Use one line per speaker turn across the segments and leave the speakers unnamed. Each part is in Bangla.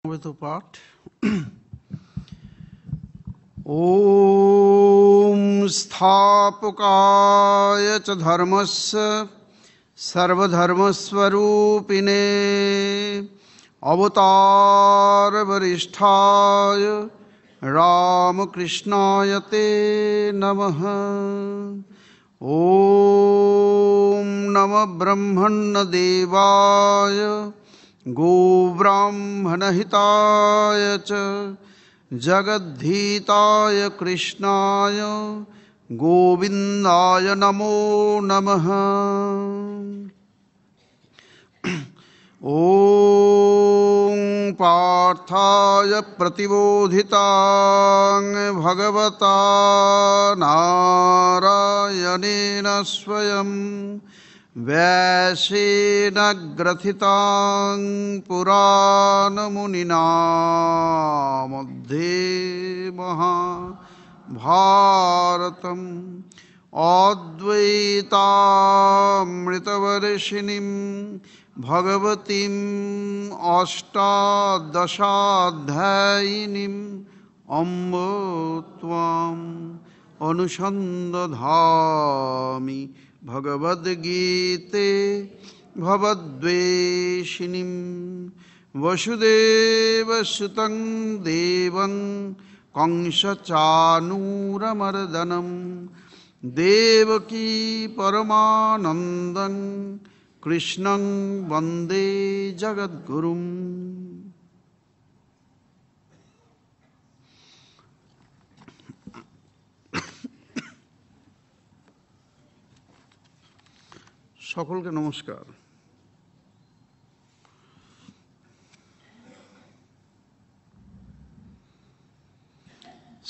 with a part. Om Sthapakaya cha dharmasya sarvadharmasvarupine avatar varisthaya Ramakrishnaya te namaha. Om Namah Brahmana Devaya Go Brahmana Hitaya cha Jagadhitaya Krishnaya Govindaya Namo Namaha. Om Parthaya Pratibodhitang Bhagavata Narayanena Swayam Vyasena Grathitang Purana Munina Madhye Maha Bharatam Advaita-mrita-varshinim Bhagavatim Ashtadasha-adhyayinim Amba Tvam Anushandadhami Bhagavad-gite Bhavadveshinim Vasudeva-sutang Devam Kangsha-chanuramardanam Devaki Paramanandam Krishnam Vande Jagadgurum. সকলকে নমস্কার।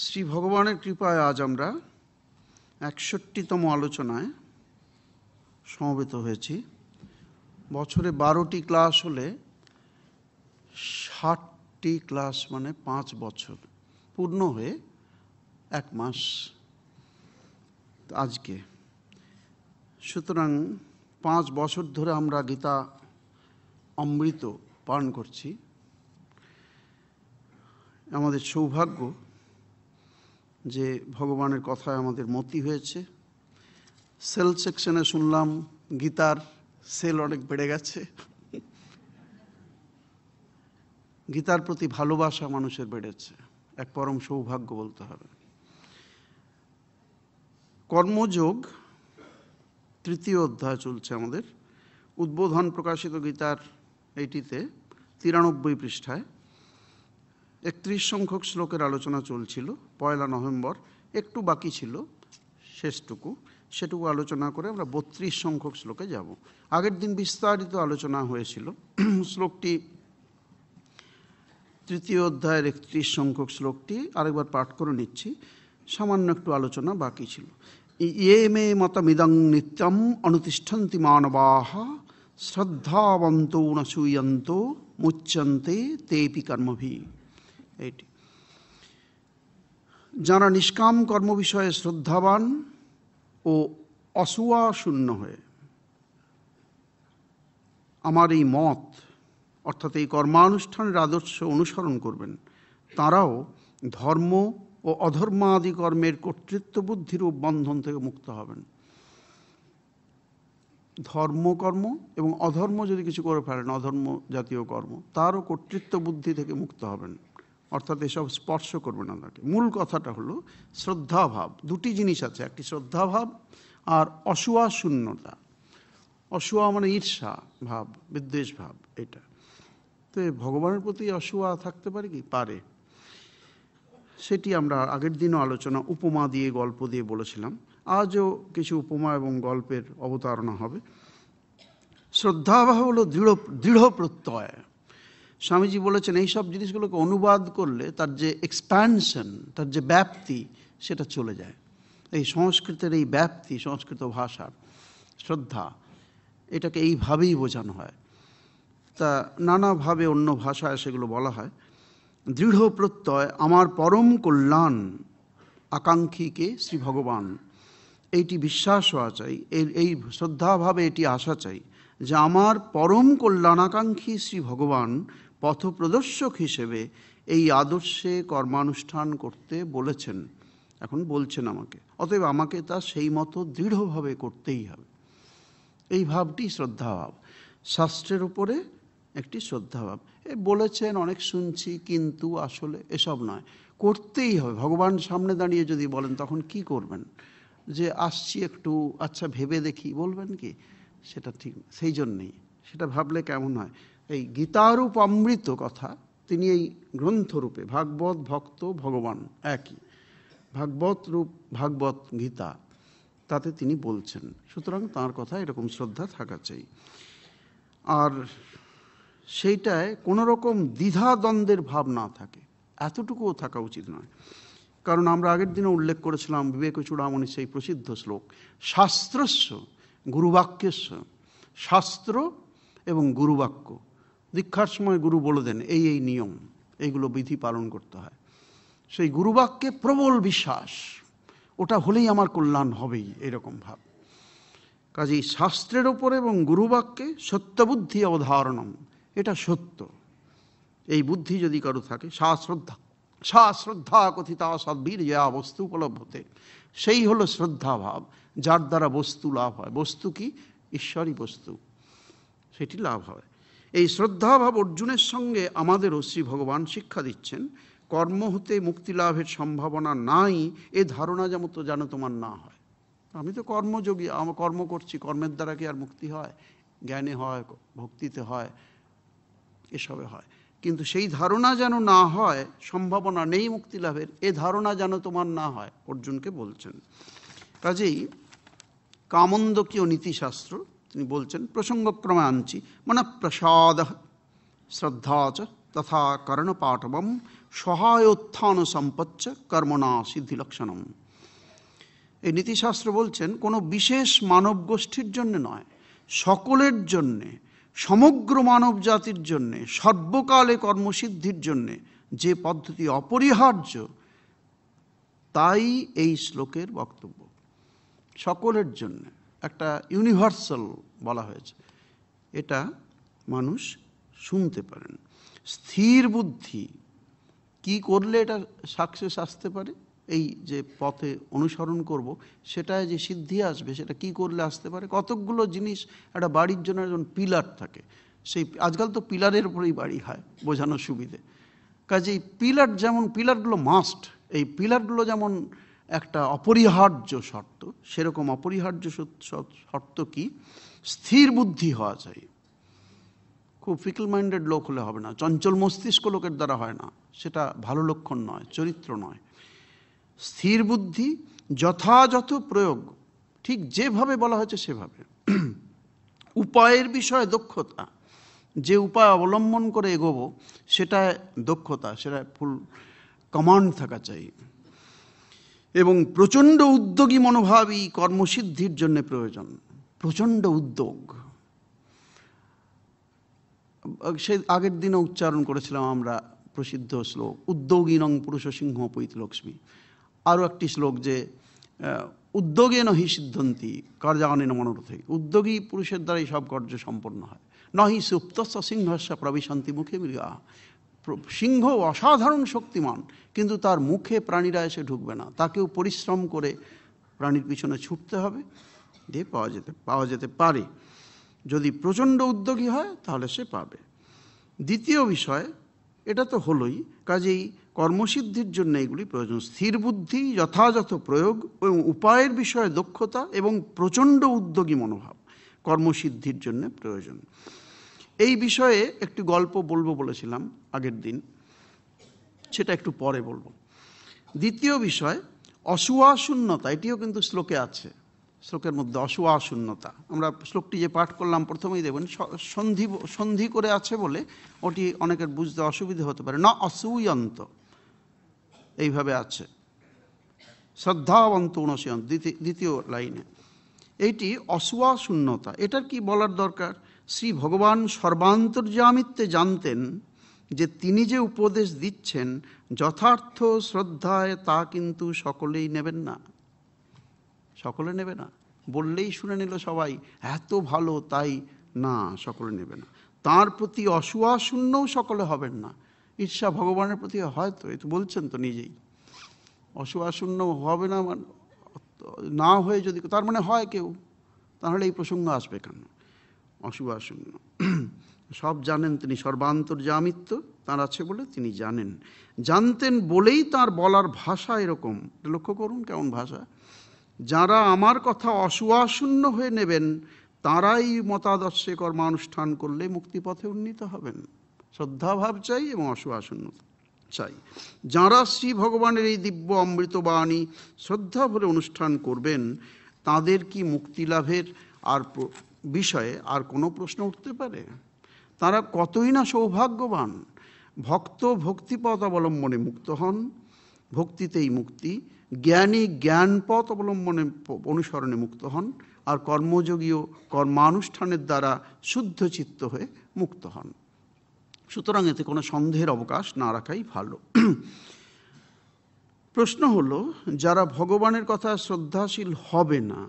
শ্রী ভগবানের কৃপায় আজ আমরা ৬১তম আলোচনায় সমবেত হয়েছি। বছরে ১২টি ক্লাস হলে ৬০টি ক্লাস মানে ৫ বছর পূর্ণ হয়ে ১ মাস আজকে। সুতরাং ৫ বছর ধরে আমরা গীতা অমৃত পান করছি। আমাদের সৌভাগ্য যে ভগবানের কথায় আমাদের মতি হয়েছে। সেল সেকশনে শুনলাম গীতার সেল অনেক বেড়ে গেছে। গীতার প্রতি ভালোবাসা মানুষের বেড়েছে, এক পরম সৌভাগ্য বলতে হবে। কর্মযোগ ৩য় অধ্যায় চলছে আমাদের। উদ্বোধন প্রকাশিত গীতার এইটিতে ৯৩ পৃষ্ঠায় ৩১ সংখ্যক শ্লোকের আলোচনা চলছিল। ১ নভেম্বর একটু বাকি ছিল শেষটুকু, সেটুকু আলোচনা করে আমরা ৩২ সংখ্যক শ্লোকে যাব। আগের দিন বিস্তারিত আলোচনা হয়েছিল। শ্লোকটি ৩য় অধ্যায়ের ৩১ সংখ্যক শ্লোকটি আরেকবার পাঠ করে নিচ্ছি, সামান্য একটু আলোচনা বাকি ছিল। ইয়ে মে মতমিদং নিত্যম অনুতিষ্ঠন্তি মানবাঃ শ্রদ্ধাবন্তো ন শূয়ন্তো মুচ্যন্তে তেপি কর্মভিঃ। এইটি যারা নিষ্কাম কর্ম বিষয়ে শ্রদ্ধাবান ও অসূয়া শূন্য হয়ে আমার এই মত অর্থাৎ এই কর্মানুষ্ঠানের আদর্শ অনুসরণ করবেন, তারাও ধর্ম ও অধর্মাদি কর্মের কর্তৃত্ব বুদ্ধির বন্ধন থেকে মুক্ত হবেন। ধর্মকর্ম এবং অধর্ম যদি কিছু করে ফেলেন, অধর্ম জাতীয় কর্ম, তারও কর্তৃত্ব বুদ্ধি থেকে মুক্ত হবেন, অর্থাৎ এসব স্পর্শ করবে না তাকে। মূল কথাটা হলো শ্রদ্ধাভাব। দুটি জিনিস আছে, একটি শ্রদ্ধাভাব আর অসূয়া শূন্যতা। অসূয়া মানে ঈর্ষা ভাব, বিদ্বেষ ভাব। এটা তো ভগবানের প্রতি অসূয়া থাকতে পারে কি? পারে। সেটি আমরা আগের দিনও আলোচনা উপমা দিয়ে গল্প দিয়ে বলেছিলাম। আজও কিছু উপমা এবং গল্পের অবতারণা হবে। শ্রদ্ধাভাব হলো দৃঢ় প্রত্যয়। স্বামীজি বলেছেন এইসব জিনিসগুলোকে অনুবাদ করলে তার যে এক্সপ্যানশন, তার যে ব্যাপ্তি, সেটা চলে যায়। এই সংস্কৃতের এই ব্যাপ্তি, সংস্কৃত ভাষার শ্রদ্ধা, এটাকে এইভাবেই বোঝানো হয়। তা নানাভাবে অন্য ভাষায় সেগুলো বলা হয়। দৃঢ় প্রত্যয়, আমার পরম কল্যাণ আকাঙ্ক্ষীকে শ্রী ভগবান, এইটি বিশ্বাস হওয়া চাই, এই শ্রদ্ধাভাবে এটি আসা চাই যে আমার পরম কল্যাণাকাঙ্ক্ষী শ্রী ভগবান পথপ্রদর্শক হিসেবে এই আদর্শে কর্মানুষ্ঠান করতে বলেছেন, এখন বলছেন আমাকে, অতএব আমাকে তা সেই মতো দৃঢ়ভাবে করতেই হবে। এই ভাবটি শ্রদ্ধাভাব, শাস্ত্রের উপরে একটি শ্রদ্ধাভাব। বলেছেন, অনেক শুনছি, কিন্তু আসলে এসব নয়, করতেই হবে। ভগবান সামনে দাঁড়িয়ে যদি বলেন, তখন কি করবেন? যে আসছি একটু, আচ্ছা ভেবে দেখি, বলবেন কি? সেটা ঠিক। সেই জন্যেই সেটা ভাবলে কেমন হয়। এই গীতারূপ অমৃত কথা তিনি এই গ্রন্থরূপে, ভাগবত ভক্ত ভগবান একই, ভাগবত রূপ ভাগবত গীতা, তাতে তিনি বলছেন। সুতরাং তাঁর কথা এরকম শ্রদ্ধা থাকা চাই। আর সেইটায় কোনো রকম দ্বিধাদ্বন্দ্বের ভাব না থাকে, এতটুকুও থাকা উচিত নয়। কারণ আমরা আগের দিনে উল্লেখ করেছিলাম বিবেক চূড়ামণির সেই প্রসিদ্ধ শ্লোক, শাস্ত্রস্য গুরুবাক্যস্য, শাস্ত্র এবং গুরুবাক্য। দীক্ষার সময় গুরু বলে দেন এই এই নিয়ম, এইগুলো বিধি পালন করতে হয়। সেই গুরুবাক্যে প্রবল বিশ্বাস, ওটা হলেই আমার কল্যাণ হবেই, এরকম ভাব। কাজেই শাস্ত্রের ওপরে এবং গুরুবাক্যে সত্যবুদ্ধি অবধারণম, এটা সত্য, এই বুদ্ধি যদি কারো থাকে, শ্রদ্ধা কথিতা সদ্বীর যা বস্তু উপলব্ধতে, সেই হলো শ্রদ্ধাভাব, যার দ্বারা বস্তু লাভ হয়। বস্তু কি? ঈশ্বরই বস্তু, সেটি লাভ হয়। এই শ্রদ্ধাভাব অর্জুনের সঙ্গে আমাদেরও শ্রী ভগবান শিক্ষা দিচ্ছেন। কর্ম হতে মুক্তি লাভের সম্ভাবনা নাই, এ ধারণা যেন তোমার না হয়। আমি তো কর্মযোগী, আমার কর্ম করছি, কর্মের দ্বারা কি আর মুক্তি হয়? জ্ঞানে হয়, ভক্তিতে হয়, এসবে হয়। কিন্তু সেই ধারণা যেন না হয়, সম্ভাবনা নেই মুক্তি লাভের, এ ধারণা যেন তোমার না হয়, অর্জুনকে বলছেন। কাজেই কামন্দকীয় নীতিশাস্ত্র তিনি বলছেন, প্রসঙ্গক্রমে আনছি, মানে প্রসাদ শ্রদ্ধা চ তথা কর্ণপাটবম সহায়োত্থান সম্পচ্চ কর্মণা সিদ্ধিলক্ষণম। এই নীতিশাস্ত্র বলছেন, কোনো বিশেষ মানব গোষ্ঠীর জন্য নয়, সকলের জন্যে, সমগ্র মানব জাতির জন্যে, সর্বকালে কর্মসিদ্ধির জন্যে যে পদ্ধতি অপরিহার্য, তাই এই শ্লোকের বক্তব্য। সকলের জন্য একটা ইউনিভার্সাল বলা হয়েছে, এটা মানুষ শুনতে পারেন। স্থির বুদ্ধি, কি করলে এটা সাকসেস আসতে পারে, এই যে পথে অনুসরণ করব, সেটায় যে সিদ্ধি আসবে, সেটা কি করলে আসতে পারে। কতকগুলো জিনিস একটা বাড়ির জন্য যেমন পিলার থাকে, সেই আজকাল তো পিলারের উপরেই বাড়ি হয় বোঝানোর সুবিধে। কাজেই পিলার, যেমন পিলারগুলো মাস্ট, এই পিলারগুলো যেমন একটা অপরিহার্য শর্ত, সেরকম অপরিহার্য শর্ত কি? স্থির বুদ্ধি হওয়া চাই। খুব ফিকল মাইন্ডেড লোক হলে হবে না, চঞ্চল মস্তিষ্ক লোকের দ্বারা হয় না, সেটা ভালো লক্ষণ নয়, চরিত্র নয়। স্থির বুদ্ধি, যথাযথ প্রয়োগ, ঠিক যেভাবে বলা হয়েছে সেভাবে। উপায়ের বিষয়ে দক্ষতা, যে উপায় অবলম্বন করে এগোবো সেটা দক্ষতা, সেটা ফুল কমান্ড থাকা চাই। এবং প্রচণ্ড উদ্যোগী মনোভাবই কর্মসিদ্ধির জন্য প্রয়োজন। প্রচণ্ড উদ্যোগ, সে আগের দিনে উচ্চারণ করেছিলাম আমরা প্রসিদ্ধ শ্লোক, উদ্যোগীনং পুরুষ সিংহ পৈত লক্ষ্মী। আরও একটি শ্লোক যে উদ্যোগে নহি সিদ্ধন্তি কার্যানেন মনোরথে, উদ্যোগী পুরুষের দ্বারাই সব কার্য সম্পন্ন হয়। নহি সুপ্তস্য সিংহস্য প্রবিশন্তি মুখে মৃগা, সিংহ অসাধারণ শক্তিমান, কিন্তু তার মুখে প্রাণীরা এসে ঢুকবে না, তাকেও পরিশ্রম করে প্রাণীর পিছনে ছুটতে হবে, দিয়ে পাওয়া যেতে পারে। যদি প্রচণ্ড উদ্যোগী হয় তাহলে সে পাবে। দ্বিতীয় বিষয়, এটা তো হলোই, কাজেই কর্মসিদ্ধির জন্য এগুলি প্রয়োজন। স্থির বুদ্ধি, যথাযথ প্রয়োগ এবং উপায়ের বিষয়ে দক্ষতা এবং প্রচণ্ড উদ্যোগী মনোভাব কর্মসিদ্ধির জন্য প্রয়োজন। এই বিষয়ে একটি গল্প বলবো বলেছিলাম আগের দিন, সেটা একটু পরে বলবো। দ্বিতীয় বিষয় অসুয়াশূন্যতা, এটিও কিন্তু শ্লোকে আছে, শ্লোকের মধ্যে অসুয়াশূন্যতা। আমরা শ্লোকটি যে পাঠ করলাম প্রথমেই দেখবেন সন্ধি করে আছে বলে ওটি অনেকের বুঝতে অসুবিধা হতে পারে। না অসূয়ন্ত এইভাবে আছে, শ্রদ্ধাবন্ত উনসীয়ন্ত দ্বিতীয় লাইনে। এইটি অসুয়াশূন্যতা, এটার কি বলার দরকার? শ্রী ভগবান সর্বান্তর্যামিত্বে জানতেন যে তিনি যে উপদেশ দিচ্ছেন যথার্থ শ্রদ্ধায়, তা কিন্তু সকলেই নেবেন না। সকলে নেবে না, বললেই শুনে নিল সবাই, এত ভালো তাই না, সকলে নেবে না। তাঁর প্রতি অসূয়া শূন্যও সকলে হবেন না। ঈর্ষা ভগবানের প্রতি হয়তো, এই তো বলছেন তো নিজেই, অসূয়া শূন্য হবে না মানে না হয়ে যদি, তার মানে হয় কেউ, তাহলে এই প্রসঙ্গ আসবে কেন? অসূয়া শূন্য সব জানেন তিনি, সর্বান্তর্যামিত্ব তাঁর আছে বলে তিনি জানেন, জানতেন বলেই তার বলার ভাষা এরকম। লক্ষ্য করুন কেমন ভাষা। যারা আমার কথা অসূয়াশূন্য হয়ে নেবেন তারাই মতাদর্শে কর্মানুষ্ঠান করলে মুক্তিপথে উন্নীত হবেন। শ্রদ্ধাভাব চাই এবং অসূয়াশূন্য চাই। যারা শ্রী ভগবানের এই দিব্য অমৃতবাণী শ্রদ্ধা ভরে অনুষ্ঠান করবেন তাদের কি মুক্তি লাভের আর বিষয়ে আর কোনো প্রশ্ন উঠতে পারে? তারা কতই না সৌভাগ্যবান। ভক্ত ভক্তিপথ অবলম্বনে মুক্ত হন, ভক্তিতেই মুক্তি। জ্ঞানী জ্ঞানপথ অবলম্বনে অনুসরণে মুক্ত হন, আর কর্মযোগীও কর্মানুষ্ঠানের দ্বারা শুদ্ধ চিত্ত হয়ে মুক্ত হন। সুতরাং এতে কোনো সন্দেহের অবকাশ না রাখাই ভালো। প্রশ্ন হলো, যারা ভগবানের কথা শ্রদ্ধাশীল হবে না,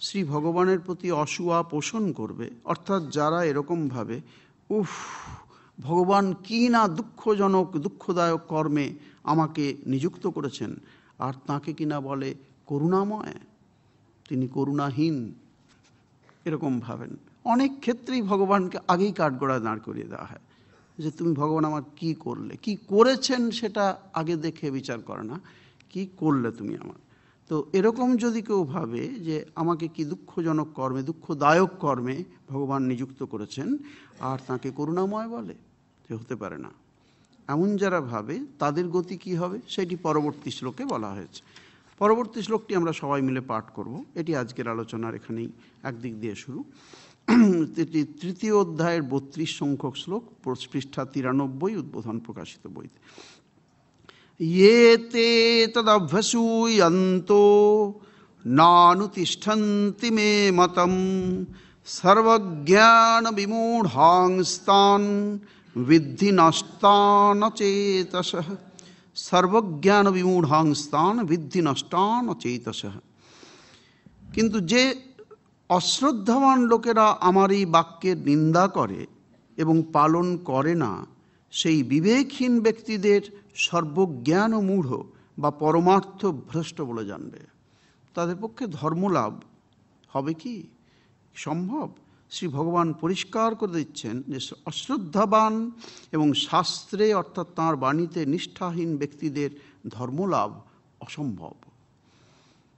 শ্রী ভগবানের প্রতি অসূয়া পোষণ করবে, অর্থাৎ যারা এরকমভাবে ভগবান কি না দুঃখজনক দুঃখদায়ক কর্মে আমাকে নিযুক্ত করেছেন, আর তাকে কিনা বলে করুণাময়, তিনি করুণাহীন, এরকম ভাবেন। অনেক ক্ষেত্রেই ভগবানকে আগেই কাঠগড়ায় দাঁড় করিয়ে দেওয়া হয় যে তুমি ভগবান আমার কি করলে, কি করেছেন সেটা আগে দেখে বিচার করে না, কি করলে তুমি আমার। তো এরকম যদি কেউ ভাবে যে আমাকে কি দুঃখজনক কর্মে দুঃখদায়ক কর্মে ভগবান নিযুক্ত করেছেন আর তাকে করুণাময় বলে, যে হতে পারে না। এমন যারা ভাবে তাদের গতি কি হবে সেটি পরবর্তী শ্লোকে বলা হয়েছে। পরবর্তী শ্লোকটি আমরা সবাই মিলে পাঠ করব। এটি আজকের আলোচনার এখানেই একদিক দিয়ে শুরু। এটি তৃতীয় অধ্যায়ের 32 সংখ্যক শ্লোক, পৃষ্ঠা 93, উদ্বোধন প্রকাশিত বইতে। ये ते तदभ्यसूयन्तो नानुतिष्ठन्ति मे मतं सर्वज्ञानविमूढांस्तान् विद्धि नष्टान् चेतसः। सर्वज्ञानविमूढांस्तान् विद्धि नष्टान् चेतसः। কিন্তু যে অশ্রদ্ধাবান লোকেরা আমার এই বাক্যের নিন্দা করে এবং পালন করে না, সেই বিবেকহীন ব্যক্তিদের সর্বজ্ঞান ও মূঢ় বা পরমার্থ ভ্রষ্ট বলে জানবে। তাদের পক্ষে ধর্মলাভ হবে কি সম্ভব? শ্রী ভগবান পরিষ্কার করে দিচ্ছেন যে অশ্রদ্ধাবান এবং শাস্ত্রে অর্থাৎ তাঁর বাণীতে নিষ্ঠাহীন ব্যক্তিদের ধর্মলাভ অসম্ভব।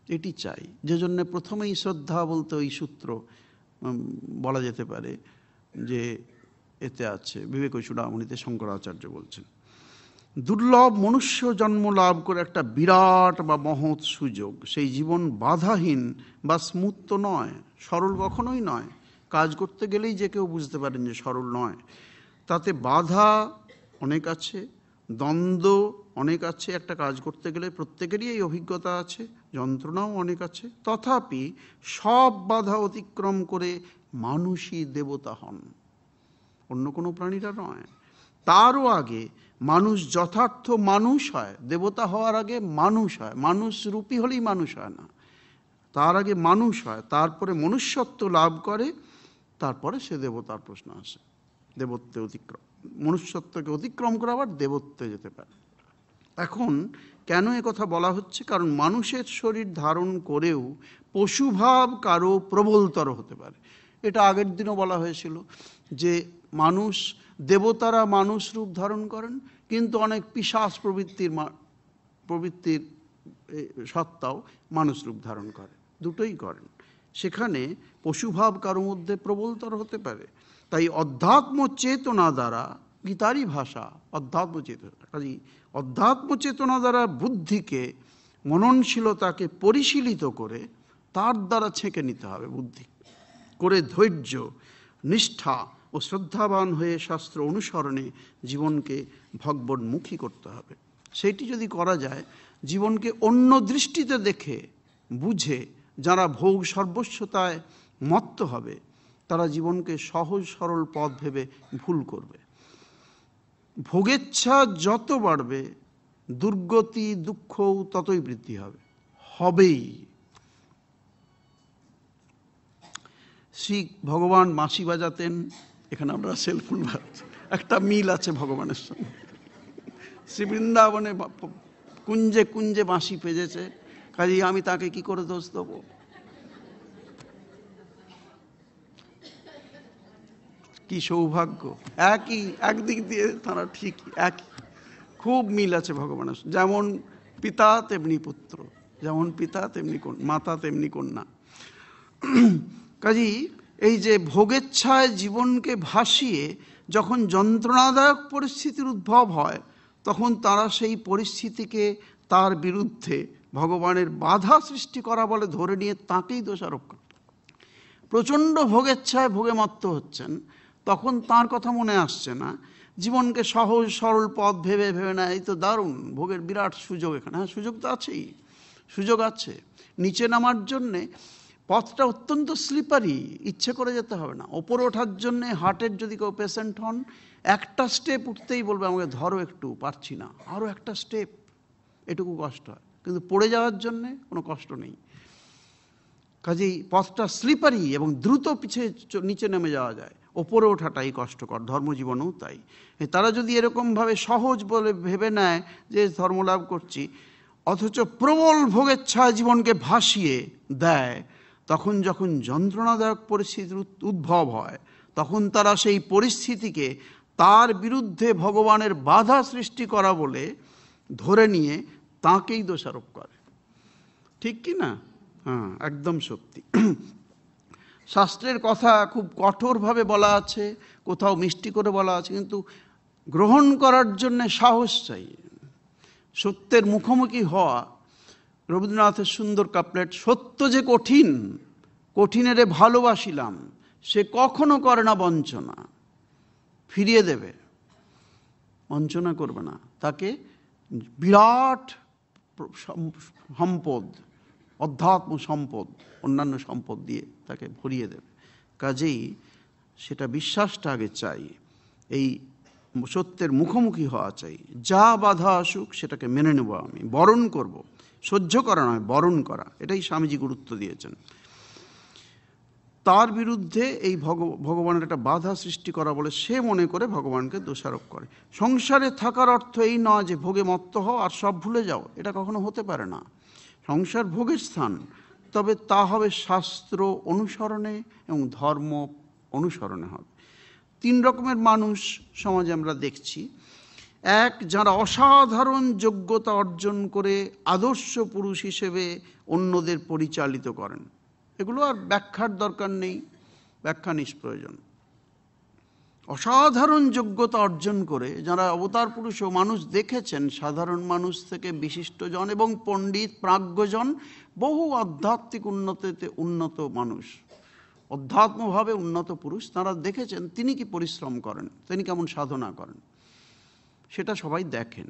এটি চাই, যে জন্য প্রথমেই শ্রদ্ধা বলতে ওই সূত্র বলা যেতে পারে যে এতে আছে, বিবেক চূড়ামণিতে শঙ্করাচার্য বলছেন, দুর্লভ মনুষ্য জন্ম লাভ করে একটা বিরাট বা মহৎ সুযোগ। সেই জীবন বাধাহীন বা স্মুথ তো নয়, সরল কখনোই নয়। কাজ করতে গেলেই যে কেউ বুঝতে পারেন যে সরল নয়, তাতে বাধা অনেক আছে, দ্বন্দ্ব অনেক আছে। একটা কাজ করতে গেলে প্রত্যেকেরই এই অভিজ্ঞতা আছে, যন্ত্রণাও অনেক আছে। তথাপি সব বাধা অতিক্রম করে মানুষই দেবতা হন, অন্য কোনো প্রাণীরা নয়। তারও আগে মানুষ যথার্থ মানুষ হয়, দেবতা হওয়ার আগে মানুষ হয়। মানুষ রূপী হলেই মানুষ হয় না, তার আগে মানুষ হয়, তারপরে মনুষ্যত্ব লাভ করে, তারপরে সে দেবতার প্রশ্ন আসে। দেবত্বে অতিক্রম, মনুষ্যত্বকে অতিক্রম করে আবার দেবত্বে যেতে পারে। এখন কেন কথা বলা হচ্ছে? কারণ মানুষের শরীর ধারণ করেও পশুভাব কারো প্রবলতর হতে পারে। এটা আগের দিনও বলা হয়েছিল যে মানুষ, দেবতারা মানুষ রূপ ধারণ করেন, কিন্তু অনেক পিশাচ প্রবৃত্তির সত্তাও মানুষ রূপ ধারণ করে, দুটোই করেন। সেখানে পশুভাব কারো মধ্যে প্রবলতর হতে পারে। তাই অধ্যাত্ম চেতনা দ্বারা, গীতারই ভাষা অধ্যাত্ম চেতনা, কাজেই অধ্যাত্ম চেতনা দ্বারা বুদ্ধিকে, মননশীলতাকে পরিশীলিত করে তার দ্বারা ছেঁকে নিতে হবে বুদ্ধি করে, ধৈর্য নিষ্ঠা ও শ্রদ্ধাবান হয়ে শাস্ত্র অনুসরণে জীবনকে ভগবন্মুখী করতে হবে। সেটি যদি করা যায়, জীবনকে অন্য দৃষ্টিতে দেখে বুঝে যারা ভোগ সর্বস্বতায় মত্ত হবে, তারা জীবনকে সহজ সরল পথ ভেবে ভুল করবে। ভোগেচ্ছা যত বাড়বে, দুর্গতি দুঃখও ততই বৃদ্ধি হবে, হবেই। শ্রী ভগবান বাঁশি বাজাতেন, এখানে আমরা সেলফুল ভাবছি, একটা মিল আছে ভগবানের সঙ্গে। শ্রী বৃন্দাবনে কুঞ্জে কুঞ্জে বাঁশি পেজেছে, কাজেই আমি তাকে কি করে দোষ দেবো? কি সৌভাগ্য! একই, একদিক দিয়ে তারা ঠিকই একই, খুব মিল আছে ভগবানের। যেমন পিতা তেমনি পুত্র, যেমন পিতা তেমনি মাতা তেমনি কন্যা। কাজেই এই যে ভোগেচ্ছায় জীবনকে ভাসিয়ে যখন যন্ত্রণাদায়ক পরিস্থিতির উদ্ভব হয়, তখন তারা সেই পরিস্থিতিকে তার বিরুদ্ধে ভগবানের বাধা সৃষ্টি করা বলে ধরে নিয়ে তাঁকেই দোষারোপ করে। প্রচণ্ড ভোগেচ্ছায় ভোগে মত্ত হচ্ছেন, তখন তার কথা মনে আসছে না, জীবনকে সহজ সরল পথ ভেবে ভেবে না, এই তো দারুণ ভোগের বিরাট সুযোগ এখানে। হ্যাঁ, সুযোগ তো আছেই, সুযোগ আছে। নিচে নামার জন্যে পথটা অত্যন্ত স্লিপারি, ইচ্ছে করে যেতে হবে না। ওপরে ওঠার জন্যে হার্টের যদি কেউ পেশেন্ট হন, একটা স্টেপ উঠতেই বলবে আমাকে ধরো একটু, পারছি না, আরও একটা স্টেপ, এটুকু কষ্ট হয়। কিন্তু পড়ে যাওয়ার জন্যে কোনো কষ্ট নেই। কাজেই পথটা স্লিপারি এবং দ্রুত পিছিয়ে নিচে নেমে যাওয়া যায়, ওপরে ওঠাটাই কষ্টকর। ধর্মজীবনেও তাই। তারা যদি এরকমভাবে সহজ বলে ভেবে নেয় যে ধর্মলাভ করছি, অথচ প্রবল ভোগেচ্ছায় জীবনকে ভাসিয়ে দেয়, তখন যখন যন্ত্রণাদায়ক পরিস্থিতির উদ্ভব হয়, তখন তারা সেই পরিস্থিতিকে তার বিরুদ্ধে ভগবানের বাধা সৃষ্টি করা বলে ধরে নিয়ে তাঁকেই দোষারোপ করে। ঠিক কি না? হ্যাঁ, একদম সত্যি। শাস্ত্রের কথা খুব কঠোরভাবে বলা আছে, কোথাও মিষ্টি করে বলা আছে, কিন্তু গ্রহণ করার জন্য সাহস চাই। সত্যের মুখোমুখি হওয়া, রবীন্দ্রনাথের সুন্দর কাপলেট, সত্য যে কঠিন, কঠিনেরে ভালোবাসিলাম, সে কখনো করে না বঞ্চনা, ফিরিয়ে দেবে, বঞ্চনা করবে না, তাকে বিরাট সম্পদ, অধ্যাত্ম সম্পদ, অন্যান্য সম্পদ দিয়ে তাকে ভরিয়ে দেবে। কাজেই সেটা বিশ্বাসটা আগে চাই, এই সত্যের মুখোমুখি হওয়া চাই। যা বাধা আসুক সেটাকে মেনে নেব, আমি বরণ করব, সহ্য করা নয় বরণ করা, এটাই স্বামীজি গুরুত্ব দিয়েছেন। তার বিরুদ্ধে এই ভগবানের একটা বাধা সৃষ্টি করা বলে সে মনে করে ভগবানকে দোষারোপ করে। সংসারে থাকার অর্থ এই নয় যে ভোগে মত্ত হও আর সব ভুলে যাও, এটা কখনো হতে পারে না। সংসার ভোগের স্থান, তবে তা হবে শাস্ত্র অনুসরণে এবং ধর্ম অনুসরণে হবে। তিন রকমের মানুষ সমাজে আমরা দেখছি। এক, যারা অসাধারণ যোগ্যতা অর্জন করে আদর্শ পুরুষ হিসেবে অন্যদের পরিচালিত করেন, এগুলো আর ব্যাখ্যার দরকার নেই, ব্যাখ্যা নিষ্প্রয়োজন। অসাধারণ যোগ্যতা অর্জন করে যারা অবতার পুরুষ ও মানুষ দেখেছেন, সাধারণ মানুষ থেকে বিশিষ্টজন এবং পণ্ডিত প্রাজ্ঞজন, বহু আধ্যাত্মিক উন্নতিতে উন্নত মানুষ, অধ্যাত্মভাবে উন্নত পুরুষ, তারা দেখেছেন তিনি কি পরিশ্রম করেন, তিনি কেমন সাধনা করেন, সেটা সবাই দেখেন।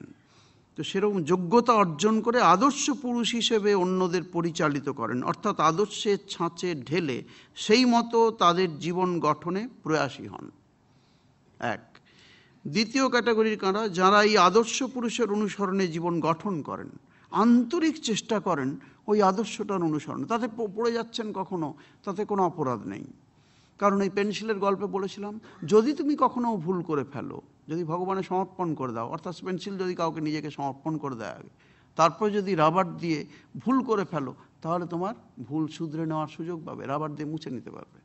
তো সেরকম যোগ্যতা অর্জন করে আদর্শ পুরুষ হিসেবে অন্যদের পরিচালিত করেন, অর্থাৎ আদর্শের ছাঁচে ঢেলে সেই মতো তাদের জীবন গঠনে প্রয়াসী হন। এক। দ্বিতীয় ক্যাটাগরির কারা, যারা এই আদর্শ পুরুষের অনুসরণে জীবন গঠন করেন, আন্তরিক চেষ্টা করেন ওই আদর্শটার অনুসরণ। তাতে পড়ে যাচ্ছেন কখনো, তাতে কোনো অপরাধ নেই। কারণ এই পেন্সিলের গল্পে বলেছিলাম, যদি তুমি কখনো ভুল করে ফেলো, যদি ভগবানে সমর্পণ করে দাও, অর্থাৎ পেন্সিল যদি কাউকে নিজেকে সমর্পণ করে দেয় আগে, তারপর যদি রাবার দিয়ে ভুল করে ফেলো, তাহলে তোমার ভুল শুধরে নেওয়ার সুযোগ পাবে, রাবার দিয়ে মুছে নিতে পারবে,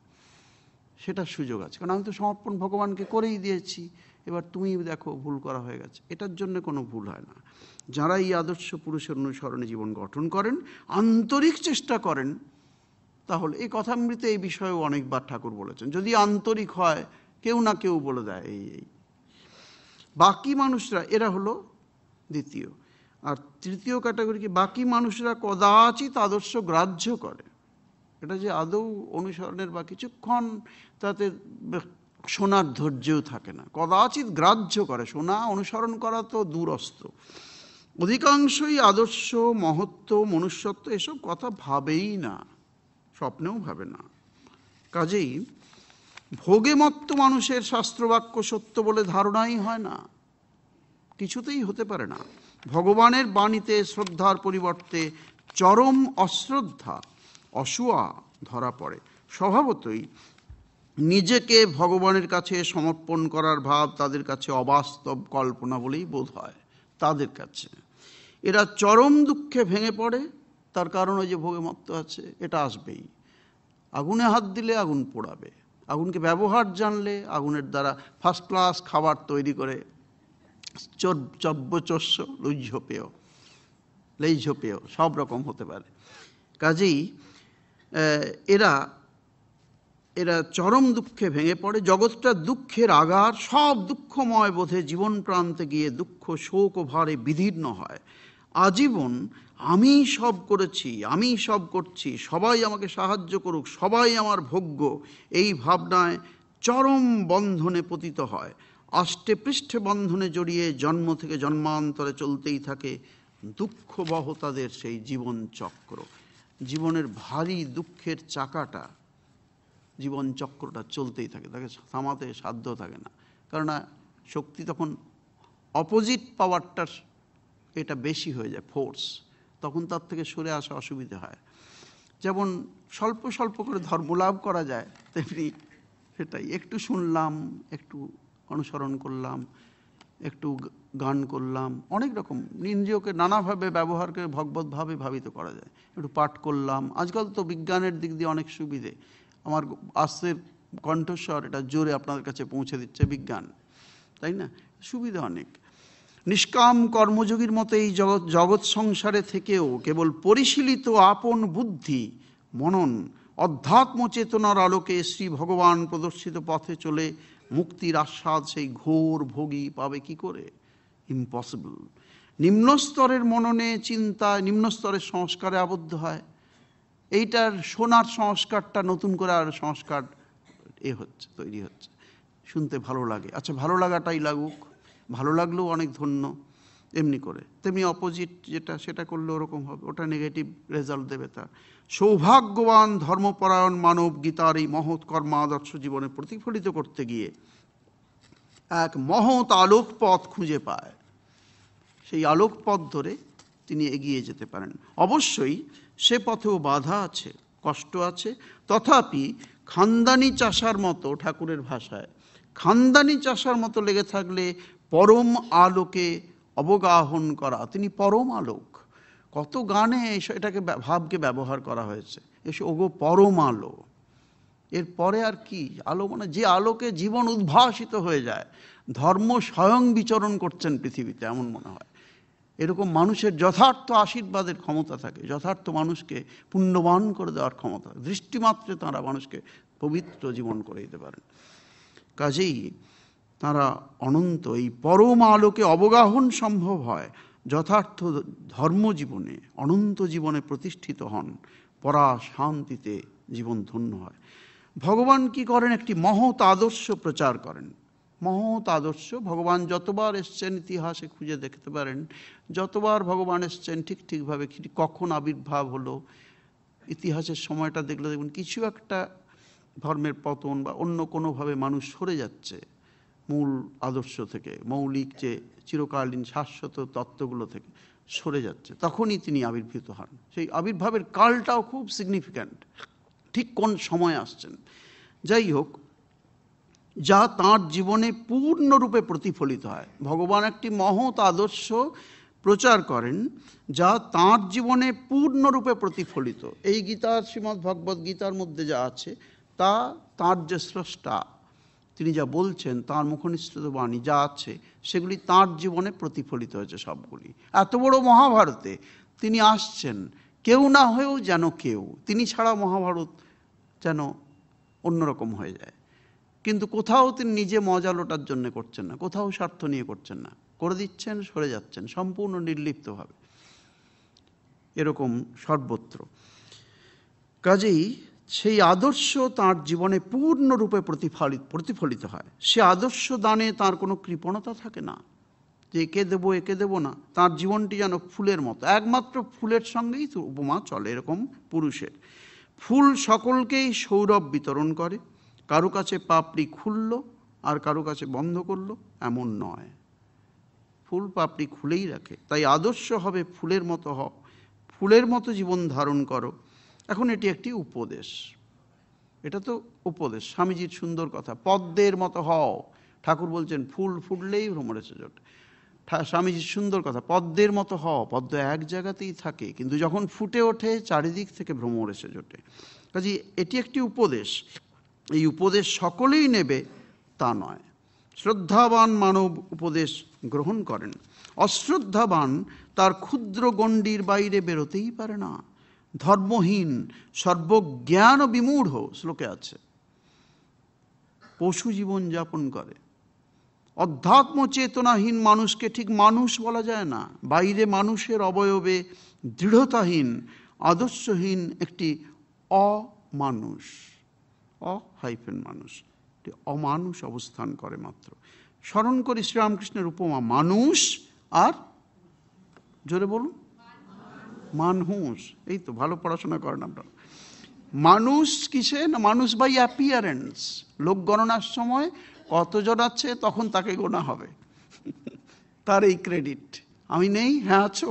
সেটার সুযোগ আছে। কারণ আমি তো সমর্পণ ভগবানকে করেই দিয়েছি, এবার তুমি দেখো ভুল করা হয়ে গেছে, এটার জন্য কোনো ভুল হয় না। যারা এই আদর্শ পুরুষের অনুসরণে জীবন গঠন করেন, আন্তরিক চেষ্টা করেন, তাহলে এই কথামৃতে এই বিষয়েও অনেকবার ঠাকুর বলেছেন, যদি আন্তরিক হয় কেউ না কেউ বলে দেয় এই। বাকি মানুষরা, এরা হলো দ্বিতীয়। আর তৃতীয় ক্যাটাগরি কি, বাকি মানুষরা কদাচিৎ আদর্শ গ্রাহ্য করে, এটা যে আদৌ অনুসরণের বা কিছুক্ষণ তাতে শোনার ধৈর্যও থাকে না, কদাচিৎ গ্রাহ্য করে, শোনা অনুসরণ করা তো দূরস্থ। অধিকাংশই আদর্শ, মহত্ব, মনুষ্যত্ব এসব কথা ভাবেই না, স্বপ্নেও ভাবে না। কাজেই ভোগে মত্ত মানুষের শাস্ত্রবাক্য সত্য বলে ধারণাই হয় না, কিছুতেই হতে পারে না। ভগবানের বাণীতে শ্রদ্ধার পরিবর্তে চরম অশ্রদ্ধা, অসূয়া ধরা পড়ে। স্বভাবতই নিজেকে ভগবানের কাছে সমর্পণ করার ভাব তাদের কাছে অবাস্তব কল্পনা বলেই বোধ হয় তাদের কাছে। এরা চরম দুঃখে ভেঙে পড়ে, তার কারণ ওই যে ভোগে মত্ত আছে, এটা আসবেই। আগুনে হাত দিলে আগুন পোড়াবে, আগুনকে ব্যবহার জানলে আগুনের দ্বারা ফার্স্ট ক্লাস খাবার তৈরি করে চব্যচস্য লৈঝপেয় সব রকম হতে পারে। কাজেই এরা চরম দুঃখে ভেঙে পড়ে। জগৎটা দুঃখের আগার, সব দুঃখময় বোধে জীবন প্রান্তে গিয়ে দুঃখ শোক ও ভারে বিদীর্ণ হয়। আজীবন আমি সব করেছি, আমি সব করছি, সবাই আমাকে সাহায্য করুক, সবাই আমার ভোগ্য, এই ভাবনায় চরম বন্ধনে পতিত হয়। আষ্টে পৃষ্ঠে বন্ধনে জড়িয়ে জন্ম থেকে জন্মান্তরে চলতেই থাকে দুঃখবহ তাদের সেই জীবন চক্র। জীবনের ভারী দুঃখের চাকাটা, জীবন চক্রটা চলতেই থাকে, তাকে থামাতে সাধ্য থাকে না। কেননা শক্তি তখন অপোজিট পাওয়ারটার এটা বেশি হয়ে যায়, ফোর্স, তখন তার থেকে সরে আসা অসুবিধা হয়। যেমন স্বল্প স্বল্প করে ধর্মলাভ করা যায়, তেমনি সেটাই একটু শুনলাম, একটু অনুসরণ করলাম, একটু গান করলাম, অনেক রকম ইন্দ্রিয়কে নানাভাবে ব্যবহার করে ভগবতভাবে ভাবিত করা যায়। একটু পাঠ করলাম, আজকাল তো বিজ্ঞানের দিক দিয়ে অনেক সুবিধে, আমার আস্তের কণ্ঠস্বর এটা জোরে আপনাদের কাছে পৌঁছে দিচ্ছে বিজ্ঞান, তাই না? সুবিধা অনেক। নিষ্কাম কর্মযোগীর মতো এই জগৎ সংসারে থেকেও কেবল পরিশীলিত আপন বুদ্ধি মনন অধ্যাত্ম চেতনার আলোকে শ্রী ভগবান প্রদর্শিত পথে চলে মুক্তির আস্বাদ সেই ঘোর ভোগী পাবে কি করে? ইম্পসিবল। নিম্নস্তরের মননে চিন্তায়, নিম্নস্তরের সংস্কারে আবদ্ধ হয়। এইটার শোনার সংস্কারটা নতুন করে আর সংস্কার হচ্ছে, তৈরি হচ্ছে, শুনতে ভালো লাগে, আচ্ছা ভালো লাগাটাই লাগুক, ভালো লাগলেও অনেক ধন্য, এমনি করে। তেমনি অপোজিট যেটা, সেটা করলে ওরকম হবে, ওটা নেগেটিভ রেজাল্ট দেবে। তার সৌভাগ্যবান ধর্মপরায়ণ মানব গীতার এই মহৎ কর্মাদর্শ জীবনে প্রতিফলিত করতে গিয়ে এক মহৎ আলোক পথ খুঁজে পায়। সেই আলোক পথ ধরে তিনি এগিয়ে যেতে পারেন। অবশ্যই সে পথেও বাধা আছে, কষ্ট আছে, তথাপি খানদানি চাষার মতো, ঠাকুরের ভাষায় খানদানি চাষার মতো লেগে থাকলে পরম আলোকে অবগাহন করা। তিনি পরম আলোক। কত গানে এটাকে ভাবকে ব্যবহার করা হয়েছে, এসে ওগো পরম আলো। এরপরে আর কি আলো? মানে যে আলোকে জীবন উদ্ভাসিত হয়ে যায়, ধর্ম স্বয়ং বিচরণ করছেন পৃথিবীতে, এমন মনে হয়। এরকম মানুষের যথার্থ আশীর্বাদের ক্ষমতা থাকে, যথার্থ মানুষকে পুণ্যবান করে দেওয়ার ক্ষমতা, দৃষ্টিমাত্রে তাঁরা মানুষকে পবিত্র জীবন করে দিতে পারেন। কাজেই তাঁরা অনন্ত, এই পরম আলোকে অবগাহন সম্ভব হয় যথার্থ ধর্মজীবনে, অনন্ত জীবনে প্রতিষ্ঠিত হন, পরা শান্তিতে জীবন ধন্য হয়। ভগবান কি করেন? একটি মহৎ আদর্শ প্রচার করেন। মহৎ আদর্শ ভগবান যতবার এসছেন ইতিহাসে খুঁজে দেখতে পারেন, যতবার ভগবান এসছেন ঠিকভাবে কখন আবির্ভাব হলো, ইতিহাসের সময়টা দেখলে দেখুন কিছু একটা ধর্মের পতন বা অন্য কোনোভাবে মানুষ সরে যাচ্ছে মূল আদর্শ থেকে, মৌলিক যে চিরকালীন শাশ্বত তত্ত্বগুলো থেকে সরে যাচ্ছে, তখনই তিনি আবির্ভূত হন। সেই আবির্ভাবের কালটাও খুব সিগনিফিক্যান্ট, ঠিক কোন সময় আসছেন। যাই হোক, যা তাঁর জীবনে পূর্ণরূপে প্রতিফলিত হয়। ভগবান একটি মহৎ আদর্শ প্রচার করেন যা তাঁর জীবনে পূর্ণরূপে প্রতিফলিত। এই গীতা, শ্রীমদ্ ভগবদ্ গীতার মধ্যে যা আছে তা তাঁর যে স্রষ্টা, তিনি যা বলছেন, তাঁর মুখনিসৃত বাণী যা আছে, সেগুলি তাঁর জীবনে প্রতিফলিত হয়েছে সবগুলি। এত বড় মহাভারতে তিনি আসছেন, কেউ না হয়েও যেন কেউ, তিনি ছাড়া মহাভারত যেন অন্যরকম হয়ে যায়। কিন্তু কোথাও তিনি নিজে মজা লোটার জন্য করছেন না, কোথাও স্বার্থ নিয়ে করছেন না, করে দিচ্ছেন, সরে যাচ্ছেন সম্পূর্ণ নির্লিপ্তভাবে, এরকম সর্বত্র। কাজেই সেই আদর্শ তাঁর জীবনে পূর্ণরূপে প্রতিফলিত হয়। সে আদর্শ দানে তাঁর কোনো কৃপণতা থাকে না, যে একে দেবো একে দেবো না। তাঁর জীবনটি যেন ফুলের মতো, একমাত্র ফুলের সঙ্গেই উপমা চলে, এরকম পুরুষের। ফুল সকলকেই সৌরভ বিতরণ করে, কারো কাছে পাপড়ি খুললো আর কারো কাছে বন্ধ করলো, এমন নয়। ফুল পাপড়ি খুলেই রাখে। তাই আদর্শ হবে ফুলের মতো হও, ফুলের মতো জীবন ধারণ করো। এখন এটি একটি উপদেশ, এটা তো উপদেশ, স্বামীজির সুন্দর কথা, পদ্মের মতো হও। ঠাকুর বলছেন ফুল ফুটলেই ভ্রমর এসে জোটে। স্বামীজির সুন্দর কথা, পদ্মের মতো হও। পদ্ম এক জায়গাতেই থাকে, কিন্তু যখন ফুটে ওঠে চারিদিক থেকে ভ্রমর এসে জোটে। কাজে এটি একটি উপদেশ। এই উপদেশ সকলেই নেবে তা নয়। শ্রদ্ধাবান মানব উপদেশ গ্রহণ করেন, অশ্রদ্ধাবান তার ক্ষুদ্র গণ্ডির বাইরে বেরোতেই পারে না। ধর্মহীন সর্বজ্ঞান বিমূঢ়, শ্লোকে আছে, পশু জীবন যাপন করে। অধ্যাত্ম চেতনাহীন মানুষকে ঠিক মানুষ বলা যায় না। বাইরে মানুষের অবয়বে দৃঢ়তাহীন, আদর্শহীন একটি অমানুষ, মানুষ, অমানুষ অবস্থান করে মাত্র। স্মরণ করি শ্রীরামকৃষ্ণের উপমা, মানুষ আর জোরে বলুন মানুষ। এই তো ভালো পড়াশোনা করেন আপনারা। মানুষ কিসে না? মানুষ বাই অ্যাপিয়ারেন্স। লোক গণনার সময় কতজন আছে তখন তাকে গোনা হবে, তার এই ক্রেডিট। আমি নেই, হ্যাঁ আছো,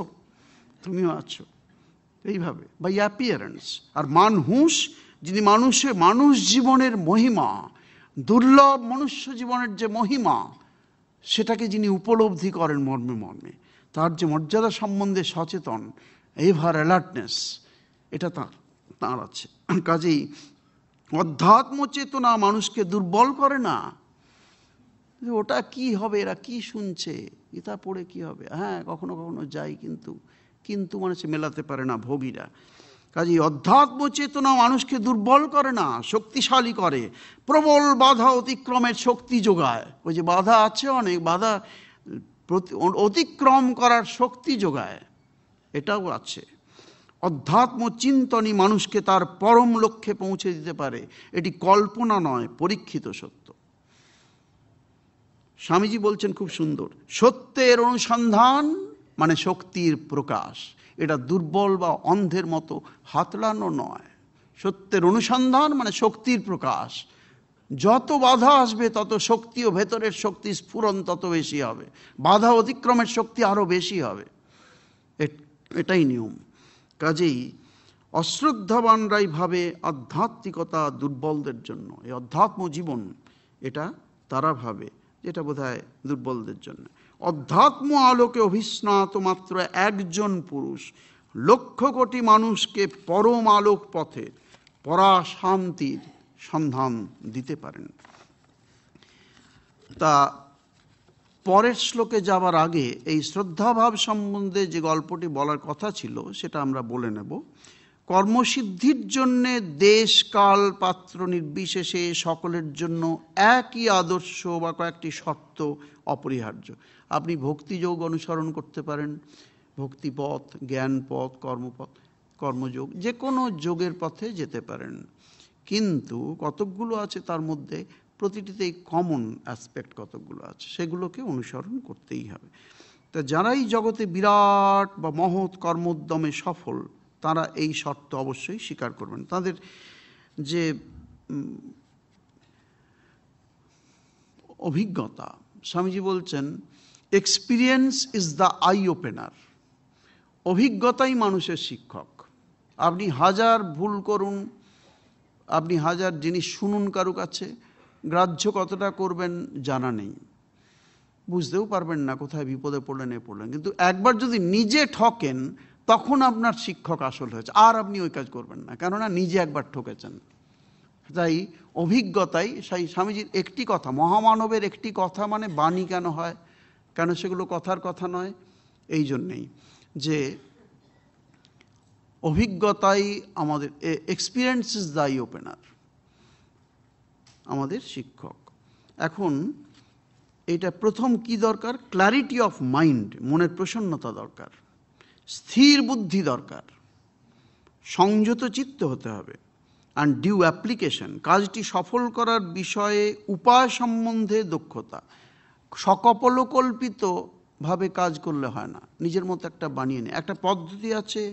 তুমিও আছো, এইভাবে বাই অ্যাপিয়ারেন্স। আর মানুষ, যিনি মানুষ জীবনের মহিমা, দুর্লভ মনুষ্য জীবনের যে মহিমা, সেটাকে যিনি উপলব্ধি করেন মর্মে মর্মে, তার যে মর্যাদা সম্বন্ধে সচেতন, এভার অ্যালার্টনেস, এটা তাঁর আছে। কাজেই অধ্যাত্ম চেতনা মানুষকে দুর্বল করে না। ওটা কি হবে, এরা কি শুনছে, এটা পড়ে কি হবে। হ্যাঁ, কখনো কখনো যাই, কিন্তু মানুষ মেলাতে পারে না ভোগীরা। কাজেই অধ্যাত্ম চেতনা মানুষকে দুর্বল করে না, শক্তিশালী করে। প্রবল বাধা অতিক্রমের শক্তি যোগায়। ওই যে বাধা আছে অনেক, বাধা অতিক্রম করার শক্তি যোগায়, এটাও আছে। অধ্যাত্ম চিন্তনই মানুষকে তার পরম লক্ষ্যে পৌঁছে দিতে পারে। এটি কল্পনা নয়, পরীক্ষিত সত্য। স্বামীজি বলছেন খুব সুন্দর, সত্যের অনুসন্ধান মানে শক্তির প্রকাশ। এটা দুর্বল বা অন্ধের মতো হাতড়ানো নয়। সত্যের অনুসন্ধান মানে শক্তির প্রকাশ। যত বাধা আসবে তত শক্তি ও ভেতরের শক্তি স্ফুরণ তত বেশি হবে, বাধা অতিক্রমের শক্তি আরো বেশি হবে। এটাই নিয়ম। কাজেই অশ্রদ্ধাবানরাই ভাবে আধ্যাত্মিকতা দুর্বলদের জন্য। এই অধ্যাত্ম জীবন, এটা তারা ভাবে যেটা বোধহয় দুর্বলদের জন্য। অধ্যাত্ম আলোকে অভিস্নাত মাত্র একজন পুরুষ লক্ষ কোটি মানুষকে পরম আলোক পথে পরা শান্তির সন্ধান দিতে পারেন। তা পরের শ্লোকে যাবার আগে এই শ্রদ্ধাভাব সম্বন্ধে যে গল্পটি বলার কথা ছিল সেটা আমরা বলে নেব। কর্মসিদ্ধির জন্যে দেশ কাল পাত্র নির্বিশেষে সকলের জন্য একই আদর্শ বা কয়েকটি শর্ত অপরিহার্য। আপনি ভক্তিযোগ অনুসরণ করতে পারেন, ভক্তিপথ, জ্ঞানপথ, কর্মযোগ, যে কোনো যোগের পথে যেতে পারেন। কিন্তু কতকগুলো আছে তার মধ্যে, প্রতিটিতেই কমন অ্যাসপেক্ট কতকগুলো আছে, সেগুলোকে অনুসরণ করতেই হবে। তা যারাই জগতে বিরাট বা মহৎ কর্মোদ্যমে সফল, তারা এই শর্ত অবশ্যই স্বীকার করবেন। তাদের যে অভিজ্ঞতা, স্বামীজি বলছেন experience is the I opener. অভিজ্ঞতাই মানুষের শিক্ষক। আপনি হাজার ভুল করুন, আপনি হাজার জিনিস শুনুন কারো কাছে, গ্রাহ্য কতটা করবেন জানা নেই, বুঝতেও পারবেন না কোথায় বিপদে পড়লেন পড়লেন। কিন্তু একবার যদি নিজে ঠকেন, তখন আপনার শিক্ষক আসল হয়েছে, আর আপনি ওই কাজ করবেন না, কেননা নিজে একবার ঠকেছেন। তাই অভিজ্ঞতাই, সেই স্বামীজির একটি কথা, মহামানবের একটি কথা মানে বাণী কেন হয়, কেন সেগুলো কথার কথা নয়, এই জন্যেই যে অভিজ্ঞতাই আমাদের, experience is the I opener, আমাদের শিক্ষক। এখন এটা প্রথম কি দরকার? ক্ল্যারিটি অফ মাইন্ড, মনের প্রসন্নতা দরকার, স্থির বুদ্ধি দরকার, সংযত চিত্ত হতে হবে, অ্যান্ড ডিউ অ্যাপ্লিকেশন, কাজটি সফল করার বিষয়ে উপায় সম্বন্ধে দক্ষতা। সকল্পকল্পিতভাবে কাজ করলে হয় না, নিজের মতো একটা বানিয়ে নেয়। একটা পদ্ধতি আছে,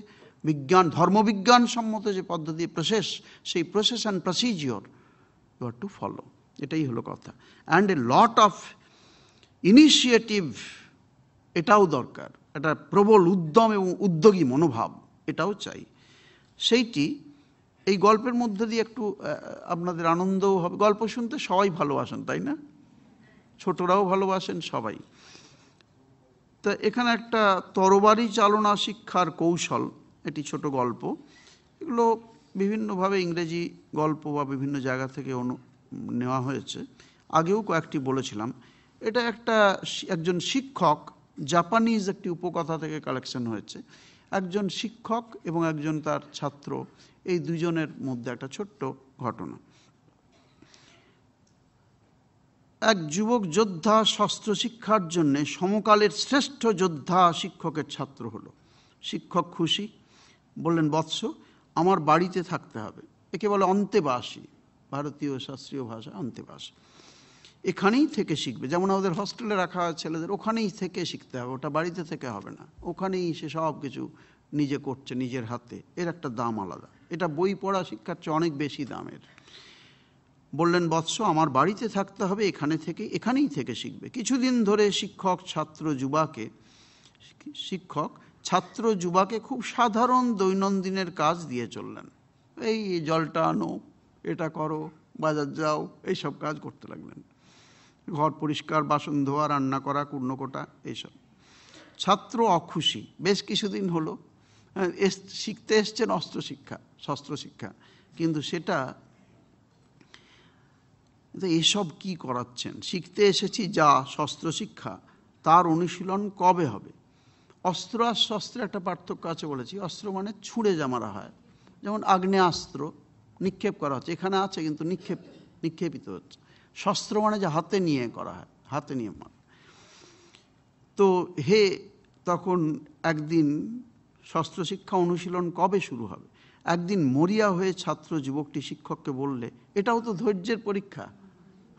বিজ্ঞান, ধর্মবিজ্ঞান সম্মত যে পদ্ধতি, প্রসেস, সেই process and procedure you are to follow, এটাই হলো কথা। And a lot of initiative, এটাও দরকার, একটা প্রবল উদ্যম এবং উদ্যোগী মনোভাব, এটাও চাই। সেইটি এই গল্পের মধ্যে দিয়ে একটু আপনাদের আনন্দও হবে। গল্প শুনতে সবাই ভালোবাসেন, তাই না? ছোটরাও ভালোবাসেন, সবাই। তা এখানে একটা তরবারি চালনা শিক্ষার কৌশল, এটি ছোট গল্প। এগুলো বিভিন্নভাবে ইংরেজি গল্প বা বিভিন্ন জায়গা থেকে নেওয়া হয়েছে। আগেও কয়েকটি বলেছিলাম। এটা একজন শিক্ষক, জাপানিজ একটি উপকথা থেকে কালেকশন হয়েছে। একজন শিক্ষক এবং একজন তার ছাত্র, এই দুজনের মধ্যে একটা ছোট্ট ঘটনা। এক যুবক যোদ্ধা শস্ত্র শিক্ষার জন্য সমকালের শ্রেষ্ঠ যোদ্ধা শিক্ষকের ছাত্র হলো। শিক্ষক খুশি, বললেন, বৎস, আমার বাড়িতে থাকতে হবে। একে বলে অন্তেবাসী, ভারতীয় শাস্ত্রীয় ভাষা অন্তেবাসী। এখানেই থেকে শিখবে, যেমন আমাদের হস্টেলে রাখা হয় ছেলেদের, ওখানেই থেকে শিখতে হবে, ওটা বাড়িতে থেকে হবে না। ওখানেই সে সব কিছু নিজে করছে নিজের হাতে, এর একটা দাম আলাদা। এটা বই পড়া শিক্ষার চেয়ে অনেক বেশি দামের। বললেন, বৎস, আমার বাড়িতে থাকতে হবে, এখানেই থেকে শিখবে। কিছুদিন ধরে শিক্ষক ছাত্র যুবাকে খুব সাধারণ দৈনন্দিনের কাজ দিয়ে চললেন। এই জলটা আনো, এটা করো, বাজার যাও, এইসব কাজ করতে লাগলেন। ঘর পরিষ্কার, বাসন ধোয়া, রান্না করা, কুর্ণকোটা, এইসব। ছাত্র অখুশি। বেশ কিছুদিন হলো শিখতে এসছেন শস্ত্র শিক্ষা, কিন্তু এসব কি করাচ্ছেন? শিখতে এসেছি যা শস্ত্র শিক্ষা, তার অনুশীলন কবে হবে? অস্ত্র আর শস্ত্রের একটা পার্থক্য আছে বলেছি। অস্ত্র মানে ছুঁড়ে যা মারা হয়, যেমন আগ্নেয়াস্ত্র নিক্ষেপ করা হচ্ছে, এখানে আছে কিন্তু নিক্ষেপিত হচ্ছে। শস্ত্র মানে যে হাতে নিয়ে করা হয়, হাতে নিয়ে মারা। তো তখন একদিন শস্ত্র শিক্ষা অনুশীলন কবে শুরু হবে? একদিন মরিয়া হয়ে ছাত্র যুবকটি শিক্ষককে বললে, এটাও তো ধৈর্যের পরীক্ষা।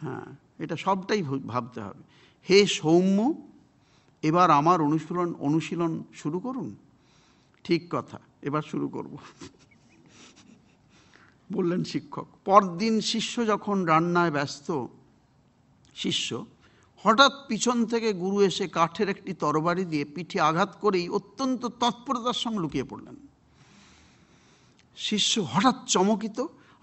হ্যাঁ, এটা সবটাই ভাবতে হবে। হে সৌম্য, এবার আমার অনুশীলন শুরু করুন। ঠিক কথা, এবার শুরু করব, বললেন শিক্ষক। পরদিন শিষ্য যখন রান্নায় ব্যস্ত, হঠাৎ পিছন থেকে গুরু এসে কাঠের একটি তরবারি দিয়ে পিঠে আঘাত করেই অত্যন্ত তৎপরতার সঙ্গে লুকিয়ে পড়লেন। শিষ্য হঠাৎ চমকিত,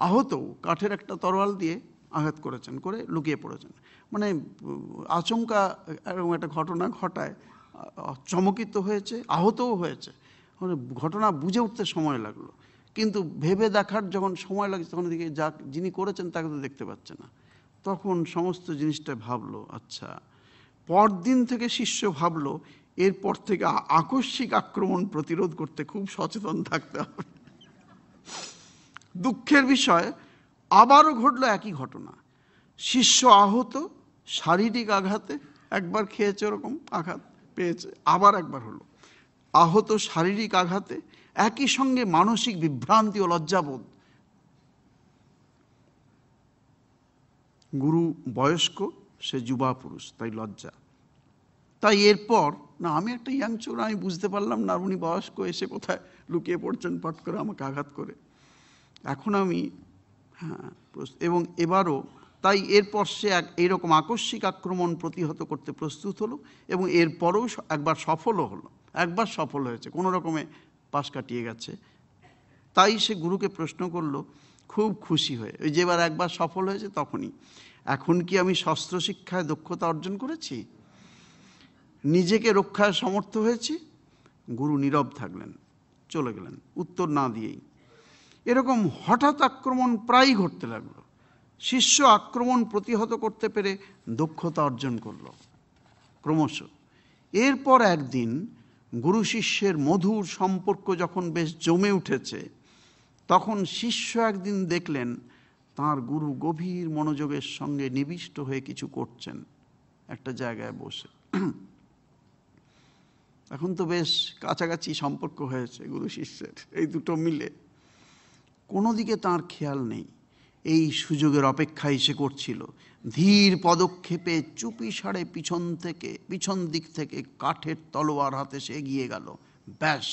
আহত, কাঠের একটা তরোয়াল দিয়ে আঘাত করেছেন, করে লুকিয়ে পড়েছেন। মানে আচমকা এরকম একটা ঘটনা ঘটায়, চমকিত হয়েছে, আহতও হয়েছে। মানে ঘটনা বুঝে উঠতে সময় লাগলো, কিন্তু ভেবে দেখার যখন সময় লাগছে তখন দিকে যিনি করেছেন তাকে তো দেখতে পাচ্ছে না। তখন সমস্ত জিনিসটা ভাবলো, আচ্ছা। পরদিন থেকে শিষ্য ভাবলো, এরপর থেকে আকস্মিক আক্রমণ প্রতিরোধ করতে খুব সচেতন থাকতে হবে। দুঃখের বিষয়, আবারও ঘটল একই ঘটনা। শিষ্য আহত শারীরিক আঘাতে, একবার খেয়েছে ওরকম আঘাত পেয়েছে, আবার একবার হলো আহত শারীরিক আঘাতে, একই সঙ্গে মানসিক বিভ্রান্তি ও লজ্জাবোধ। গুরু বয়স্ক, সে যুবা পুরুষ, তাই লজ্জা। তাই এরপর, না আমি একটা ইয়াং চোর, আমি বুঝতে পারলাম না উনি বয়স্ক, এসে কোথায় লুকিয়ে পড়ছেন পট করে আমাকে আঘাত করে। এখন আমি এবং এবারও তাই এরপর সে এইরকম আকস্মিক আক্রমণ প্রতিহত করতে প্রস্তুত হলো, এবং এরপরও একবার সফল হয়েছে, কোনো রকমে পাশ কাটিয়ে গেছে। তাই সে গুরুকে প্রশ্ন করলো খুব খুশি হয়ে, ওই যে এবার একবার সফল হয়েছে তখনই, এখন কি আমি শস্ত্র শিক্ষায় দক্ষতা অর্জন করেছি? নিজেকে রক্ষায় সমর্থ হয়েছি? গুরু নীরব থাকলেন, চলে গেলেন উত্তর না দিয়েই। এরকম হঠাৎ আক্রমণ প্রায়ই ঘটতে লাগলো। শিষ্য আক্রমণ প্রতিহত করতে পেরে দক্ষতা অর্জন করলো ক্রমশ। এরপর একদিন গুরু শিষ্যের মধুর সম্পর্ক যখন বেশ জমে উঠেছে, তখন শিষ্য একদিন দেখলেন তাঁর গুরু গভীর মনোযোগের সঙ্গে নিবিষ্ট হয়ে কিছু করছেন একটা জায়গায় বসে। এখন তো বেশ কাছাকাছি সম্পর্ক হয়েছে গুরু শিষ্যের, এই দুটো মিলে। কোনো দিকে তাঁর খেয়াল নেই, এই সুযোগের অপেক্ষাই সে করছিল। ধীর পদক্ষেপে চুপি সারে পিছন দিক থেকে কাঠের তলোয়ার হাতে সে এগিয়ে গেল। ব্যাস,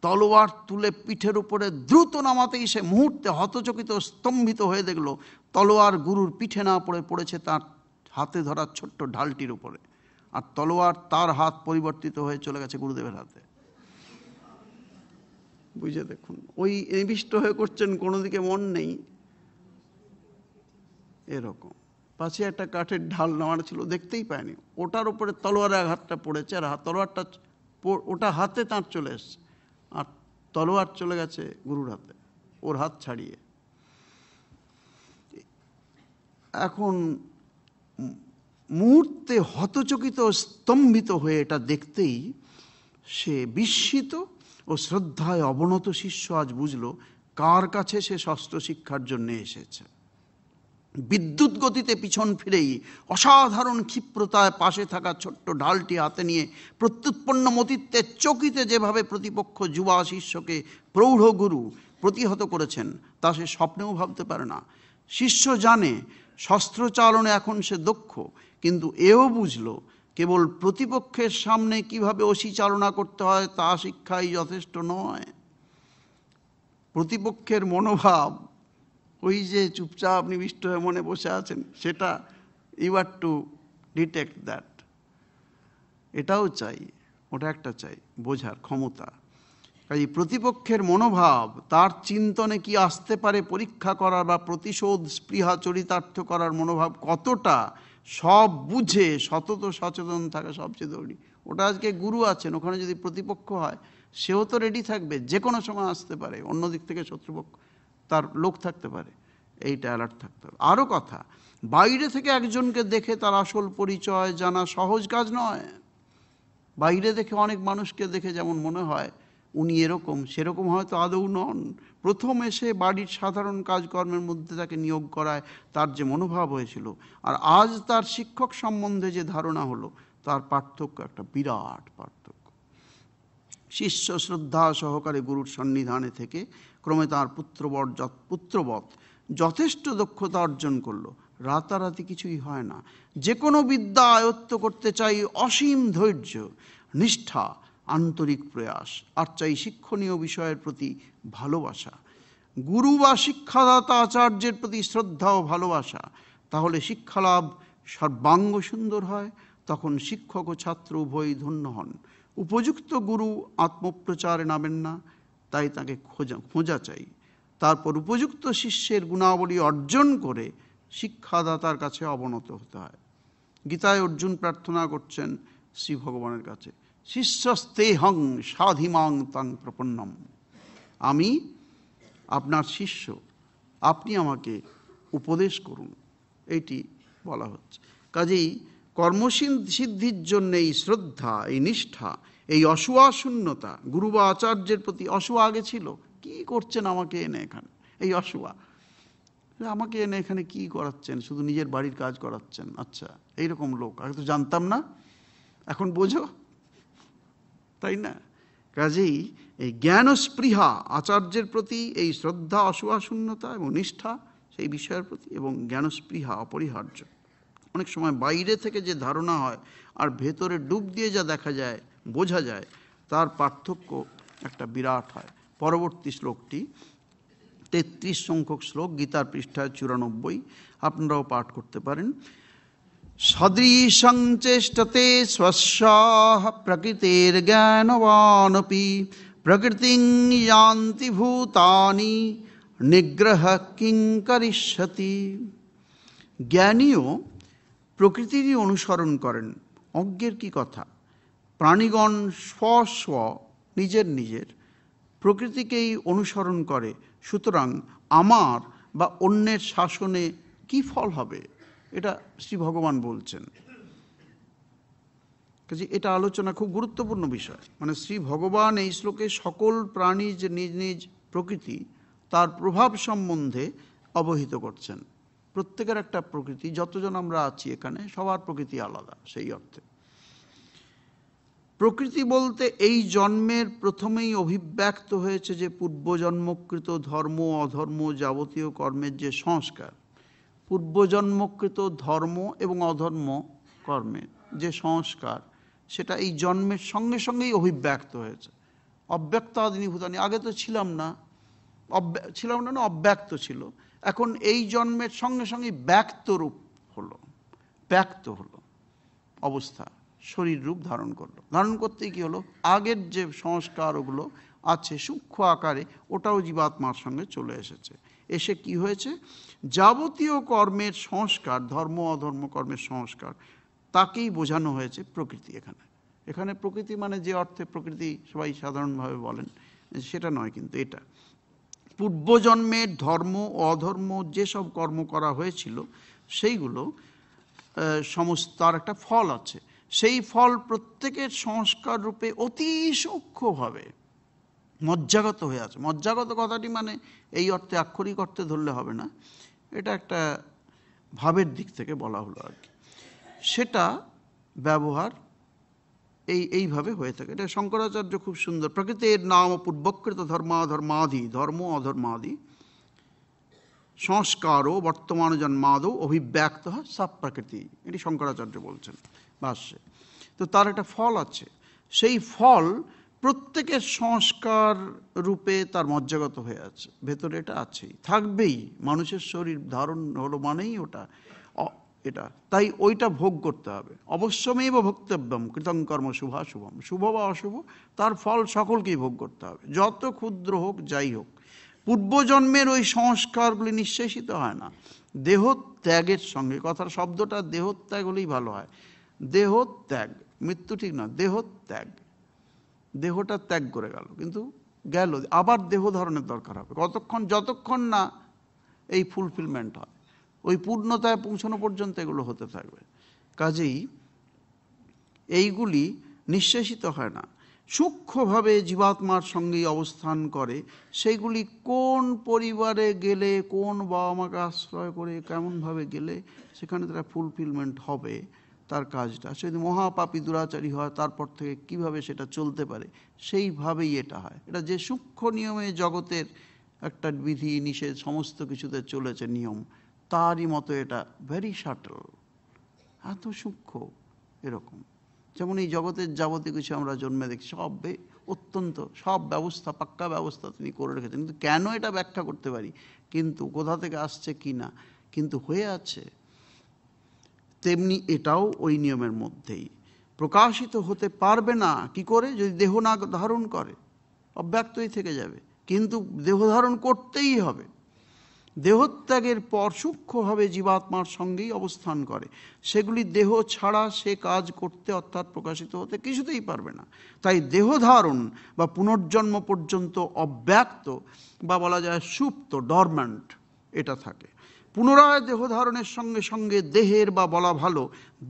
তলোয়ার তুলে পিঠের উপরে দ্রুত নামাতেই সে মুহূর্তে হতচকিত, স্তম্ভিত হয়ে দেখল তলোয়ার গুরুর পিঠে না পড়েছে তার হাতে ধরা ছোট্ট ঢালটির উপরে, আর তলোয়ার তার হাত পরিবর্তিত হয়ে চলে গেছে গুরুদেবের হাতে। বুঝে দেখুন, ওই নিবিষ্ট হয়ে করছেন, কোনো দিকে মন নেই, এরকম। পাশে একটা কাঠের ঢাল নেওয়ানো ছিল, দেখতেই পায়নি, ওটার উপরে তলোয়ারের আঘাতটা পড়েছে, আর তলোয়ারটা ওটা হাতে তাঁর চলে এসছে, আর তলোয়ার চলে গেছে গুরুর হাতে, ওর হাত ছাড়িয়ে। এখন মুহূর্তে হতচকিত স্তম্ভিত হয়ে এটা দেখতেই সে বিস্মিত ও শ্রদ্ধায় অবনত শিষ্য আজ বুঝল কার কাছে সে শস্ত্র শিক্ষার জন্য এসেছে। বিদ্যুৎ গতিতে পিছন ফিরেই অসাধারণ ক্ষিপ্রতায় পাশে থাকা ছোট্ট ঢালটি হাতে নিয়ে প্রত্যুৎপন্ন মতিত্বে চকিতে যেভাবে প্রতিপক্ষ যুবা শিষ্যকে প্রৌঢ় গুরু প্রতিহত করেছেন তা সে স্বপ্নেও ভাবতে পারে না। শিষ্য জানে শস্ত্র চালনে এখন সে দক্ষ, কিন্তু এও বুঝল কেবল প্রতিপক্ষের সামনে কিভাবে অসি চালনা করতে হয় তা শিক্ষাই যথেষ্ট নয়। প্রতিপক্ষের মনোভাব, ওই যে চুপচাপ নিবিষ্ট হয়ে মনে বসে আছেন, সেটা you are to detect that. এটাও চাই, ওটা একটা চাই, বোঝার ক্ষমতা। কাজে প্রতিপক্ষের মনোভাব, তার চিন্তনে কি আসতে পারে পরীক্ষা করার বা প্রতিশোধ স্পৃহা চরিতার্থ করার মনোভাব কতটা, সব বুঝে সতত সচেতন থাকা সবচেয়ে জরুরি। ওটা আজকে গুরু আছেন, ওখানে যদি প্রতিপক্ষ হয় সেও তো রেডি থাকবে, যে কোনো সময় আসতে পারে, অন্য দিক থেকে শত্রুপক্ষ তার লোক থাকতে পারে, এইটা অ্যালার্ট থাকতে হবে। আরও কথা, বাইরে থেকে একজনকে দেখে তার আসল পরিচয় জানা সহজ কাজ নয়। বাইরে দেখে অনেক মানুষকে দেখে যেমন মনে হয় উনি এরকম, সেরকম হয়তো আদৌ নন। প্রথম এসে বাড়ির সাধারণ কাজকর্মের মধ্যে তাকে নিয়োগ করায় তার যে মনোভাব হয়েছিল, আর আজ তার শিক্ষক সম্বন্ধে যে ধারণা হলো, তার পার্থক্য একটা বিরাট পার্থক্য। শিষ্য শ্রদ্ধা সহকারে গুরুর সন্নিধানে থেকে ক্রমে তাঁর পুত্রবৎ যথেষ্ট দক্ষতা অর্জন করলো। রাতারাতি কিছুই হয় না। যে কোনো বিদ্যা আয়ত্ত করতে চাই অসীম ধৈর্য, নিষ্ঠা, আন্তরিক প্রয়াস, আর চাই শিক্ষণীয় বিষয়ের প্রতি ভালোবাসা। গুরু বা শিক্ষাদাতা আচার্যের প্রতি শ্রদ্ধা ও ভালোবাসা, তাহলে শিক্ষালাভ সর্বাঙ্গ সুন্দর হয়। তখন শিক্ষক ও ছাত্র উভয়ই ধন্য হন। উপযুক্ত গুরু আত্মপ্রচারে নামেন না, তাই তাকে খোঁজা চাই। তারপর উপযুক্ত শিষ্যের গুণাবলী অর্জন করে শিক্ষাদাতার কাছে অবনত হতে হয়। গীতায় অর্জুন প্রার্থনা করছেন শ্রী ভগবানের কাছে, শিষ্যস্তেহং সাধিমাং তাং প্রপন্নম। আমি আপনার শিষ্য, আপনি আমাকে উপদেশ করুন, এইটি বলা হচ্ছে। কাজেই কর্মসিদ্ধির জন্য এই শ্রদ্ধা, এই নিষ্ঠা, এই অসুয়া শূন্যতা, গুরু বা আচার্যের প্রতি অসুয়া আগে ছিল, কি করছেন আমাকে এনে এখানে, এই অসুয়া, আমাকে এনে এখানে কি করাচ্ছেন, শুধু নিজের বাড়ির কাজ করাচ্ছেন, আচ্ছা এইরকম লোক আগে তো জানতাম না, এখন বোঝো, তাই না? কাজেই এই জ্ঞান স্পৃহা আচার্যের প্রতি, এই শ্রদ্ধা, অসুয়া শূন্যতা এবং নিষ্ঠা সেই বিষয়ের প্রতি, এবং জ্ঞান স্পৃহা অপরিহার্য। অনেক সময় বাইরে থেকে যে ধারণা হয় আর ভেতরে ডুব দিয়ে যা দেখা যায়, বোঝা যায়, তার পার্থক্য একটা বিরাট হয়। পরবর্তী শ্লোকটি 33 সংখ্যক শ্লোক, গীতার পৃষ্ঠায় 94, আপনারাও পাঠ করতে পারেন। সদৃশং চেষ্টতে স্বস্যাঃ প্রকৃতির জ্ঞানবানপি প্রকৃতিং ইয়ান্তি ভূতানি নিগ্রহ কিং করিষ্যতি। জ্ঞানীও প্রকৃতিরই অনুসরণ করেন, অজ্ঞের কি কথা। প্রাণীগণ স্ব নিজের নিজের প্রকৃতিকেই অনুসরণ করে, সুতরাং আমার বা অন্যের শাসনে কি ফল হবে, এটা শ্রী ভগবান বলছেন। কাজে এটা আলোচনা খুব গুরুত্বপূর্ণ বিষয়। মানে শ্রী ভগবান এই শ্লোকে সকল প্রাণী যে নিজ নিজ প্রকৃতি, তার প্রভাব সম্বন্ধে অবহিত করছেন। প্রত্যেকের একটা প্রকৃতি, যতজন আমরা আছি এখানে সবার প্রকৃতি আলাদা। সেই অর্থে প্রকৃতি বলতে এই জন্মের প্রথমেই অভিব্যক্ত হয়েছে যে পূর্বজন্মকৃত ধর্ম অধর্ম যাবতীয় কর্মের যে সংস্কার, পূর্বজন্মকৃত ধর্ম এবং অধর্ম কর্মের যে সংস্কার, সেটা এই জন্মের সঙ্গে সঙ্গেই অভিব্যক্ত হয়েছে। অব্যক্ত আদিনি ভূতানি, আগে তো ছিলাম না, অব্যক্ত ছিল, এখন এই জন্মের সঙ্গে সঙ্গে ব্যক্ত রূপ হলো, ব্যক্ত হলো অবস্থা, শরীর রূপ ধারণ করলো। ধারণ করতেই কি হলো, আগের যে সংস্কার ওগুলো আছে সূক্ষ্ম আকারে, ওটাও জীবাত্মার সঙ্গে চলে এসেছে। এসে কি হয়েছে, যাবতীয় কর্মের সংস্কার, ধর্ম অধর্ম কর্মের সংস্কার, তাকেই বোঝানো হয়েছে প্রকৃতি। এখানে প্রকৃতি মানে যে অর্থে প্রকৃতি সবাই সাধারণভাবে বলেন সেটা নয়, কিন্তু এটা পূর্বজন্মের ধর্ম ও অধর্ম যেসব কর্ম করা হয়েছিল সেইগুলো সমস্ত, তার একটা ফল আছে। সেই ফল প্রত্যেকের সংস্কার রূপে অতি সূক্ষ্মভাবে মজ্জাগত হয়ে আছে। মজ্জাগত কথাটি মানে এই অর্থে আক্ষরিক অর্থে ধরলে হবে না, এটা একটা ভাবের দিক থেকে বলা হলো আর কি। সেটা ব্যবহার এইভাবে হয়ে থাকে। এটা শঙ্করাচার্য খুব সুন্দর, প্রকৃতির নাম পূর্বকৃত ধর্মাধর্মাদি, ধর্ম অধর্মাদি সংস্কারও বর্তমান জন্মাদৌ অভিব্যক্ত সব প্রকৃতি, এটি শঙ্করাচার্য বলছেন ভাষ্যে। তো তার একটা ফল আছে, সেই ফল প্রত্যেকের সংস্কার রূপে তার মজ্জাগত হয়ে আছে, ভেতরে এটা আছেই, থাকবেই। মানুষের শরীর ধারণ হলো মানেই ওটা এটা, তাই ওইটা ভোগ করতে হবে। অবশ্যমেব ভোক্তব্যম কৃতঙ্কর্ম শুভাশুভম, শুভ বা অশুভ তার ফল সকলকেই ভোগ করতে হবে, যত ক্ষুদ্র হোক যাই হোক। পূর্বজন্মের ওই সংস্কারগুলি নিঃশেষিত হয় না দেহত্যাগের সঙ্গে। কথার শব্দটা দেহত্যাগ হলেই ভালো হয়। দেহত্যাগ, মৃত্যু ঠিক না, দেহত্যাগ, দেহটা ত্যাগ করে গেল, কিন্তু গেল, আবার দেহ ধারণের দরকার হবে যতক্ষণ না এই ফুলফিলমেন্ট হয়, ওই পূর্ণতায় পৌঁছানো পর্যন্ত এগুলো হতে থাকবে। কাজেই এইগুলি নিঃশেষিত হয় না, সূক্ষ্মভাবে জীবাত্মার সঙ্গেই অবস্থান করে। সেইগুলি কোন পরিবারে গেলে, কোন বাবা মাকে আশ্রয় করে কেমনভাবে গেলে সেখানে তারা ফুলফিলমেন্ট হবে তার কাজটা। সে যদি মহাপাপী দুরাচারী হয় তারপর থেকে কিভাবে সেটা চলতে পারে, সেইভাবেই এটা হয়। এটা যে সূক্ষ্ম নিয়মে জগতের একটা বিধি নিষেধ সমস্ত কিছুতে চলেছে নিয়ম, তারই মতো এটা ভেরি শাটল, এত সূক্ষ্ম। এরকম যেমন এই জগতের যাবতীয় কিছু আমরা জন্মে দেখি, সব অত্যন্ত সব ব্যবস্থা, পাক্কা ব্যবস্থা তিনি করে রেখেছেন, কিন্তু কেন এটা ব্যাখ্যা করতে পারি, কিন্তু কোথা থেকে আসছে কি না, কিন্তু হয়ে আছে। তেমনি এটাও ওই নিয়মের মধ্যেই প্রকাশিত হতে পারবে না। কি করে? যদি দেহ না ধারণ করে, অব্যক্তই থেকে যাবে, কিন্তু দেহ ধারণ করতেই হবে। দেহত্যাগের পর সূক্ষ্মভাবে জীবাত্মার সঙ্গেই অবস্থান করে, সেগুলি দেহ ছাড়া সে কাজ করতে অর্থাৎ প্রকাশিত হতে কিছুতেই পারবে না। তাই দেহ ধারণ বা পুনর্জন্ম পর্যন্ত অব্যক্ত বা বলা যায় সুপ্ত, ডরম্যান্ট এটা থাকে। পুনরায় দেহ ধারণের সঙ্গে সঙ্গে দেহের বা বলা ভালো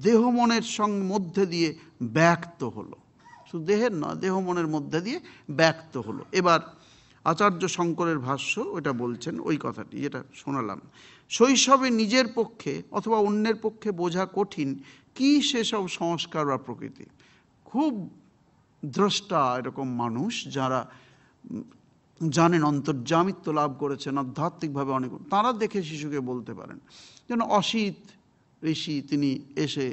দেহ মনের সঙ্গে মধ্যে দিয়ে ব্যক্ত হলো, শুধু দেহের নয়, দেহ মনের মধ্যে দিয়ে ব্যক্ত হলো। এবার আচার্য শঙ্করের ভাষ্য ওটা বলছেন, ওই কথাটি যেটা শোনালাম। শৈশবে নিজের পক্ষে অথবা অন্যের পক্ষে বোঝা কঠিন কি সেসব সংস্কার বা প্রকৃতি। খুব দ্রষ্টা এরকম মানুষ যারা জানেন, অন্তর্যামিত্ব লাভ করেছেন আধ্যাত্মিকভাবে অনেক, তারা দেখে শিশুকে বলতে পারেন। যেন অসিত ঋষি, তিনি এসে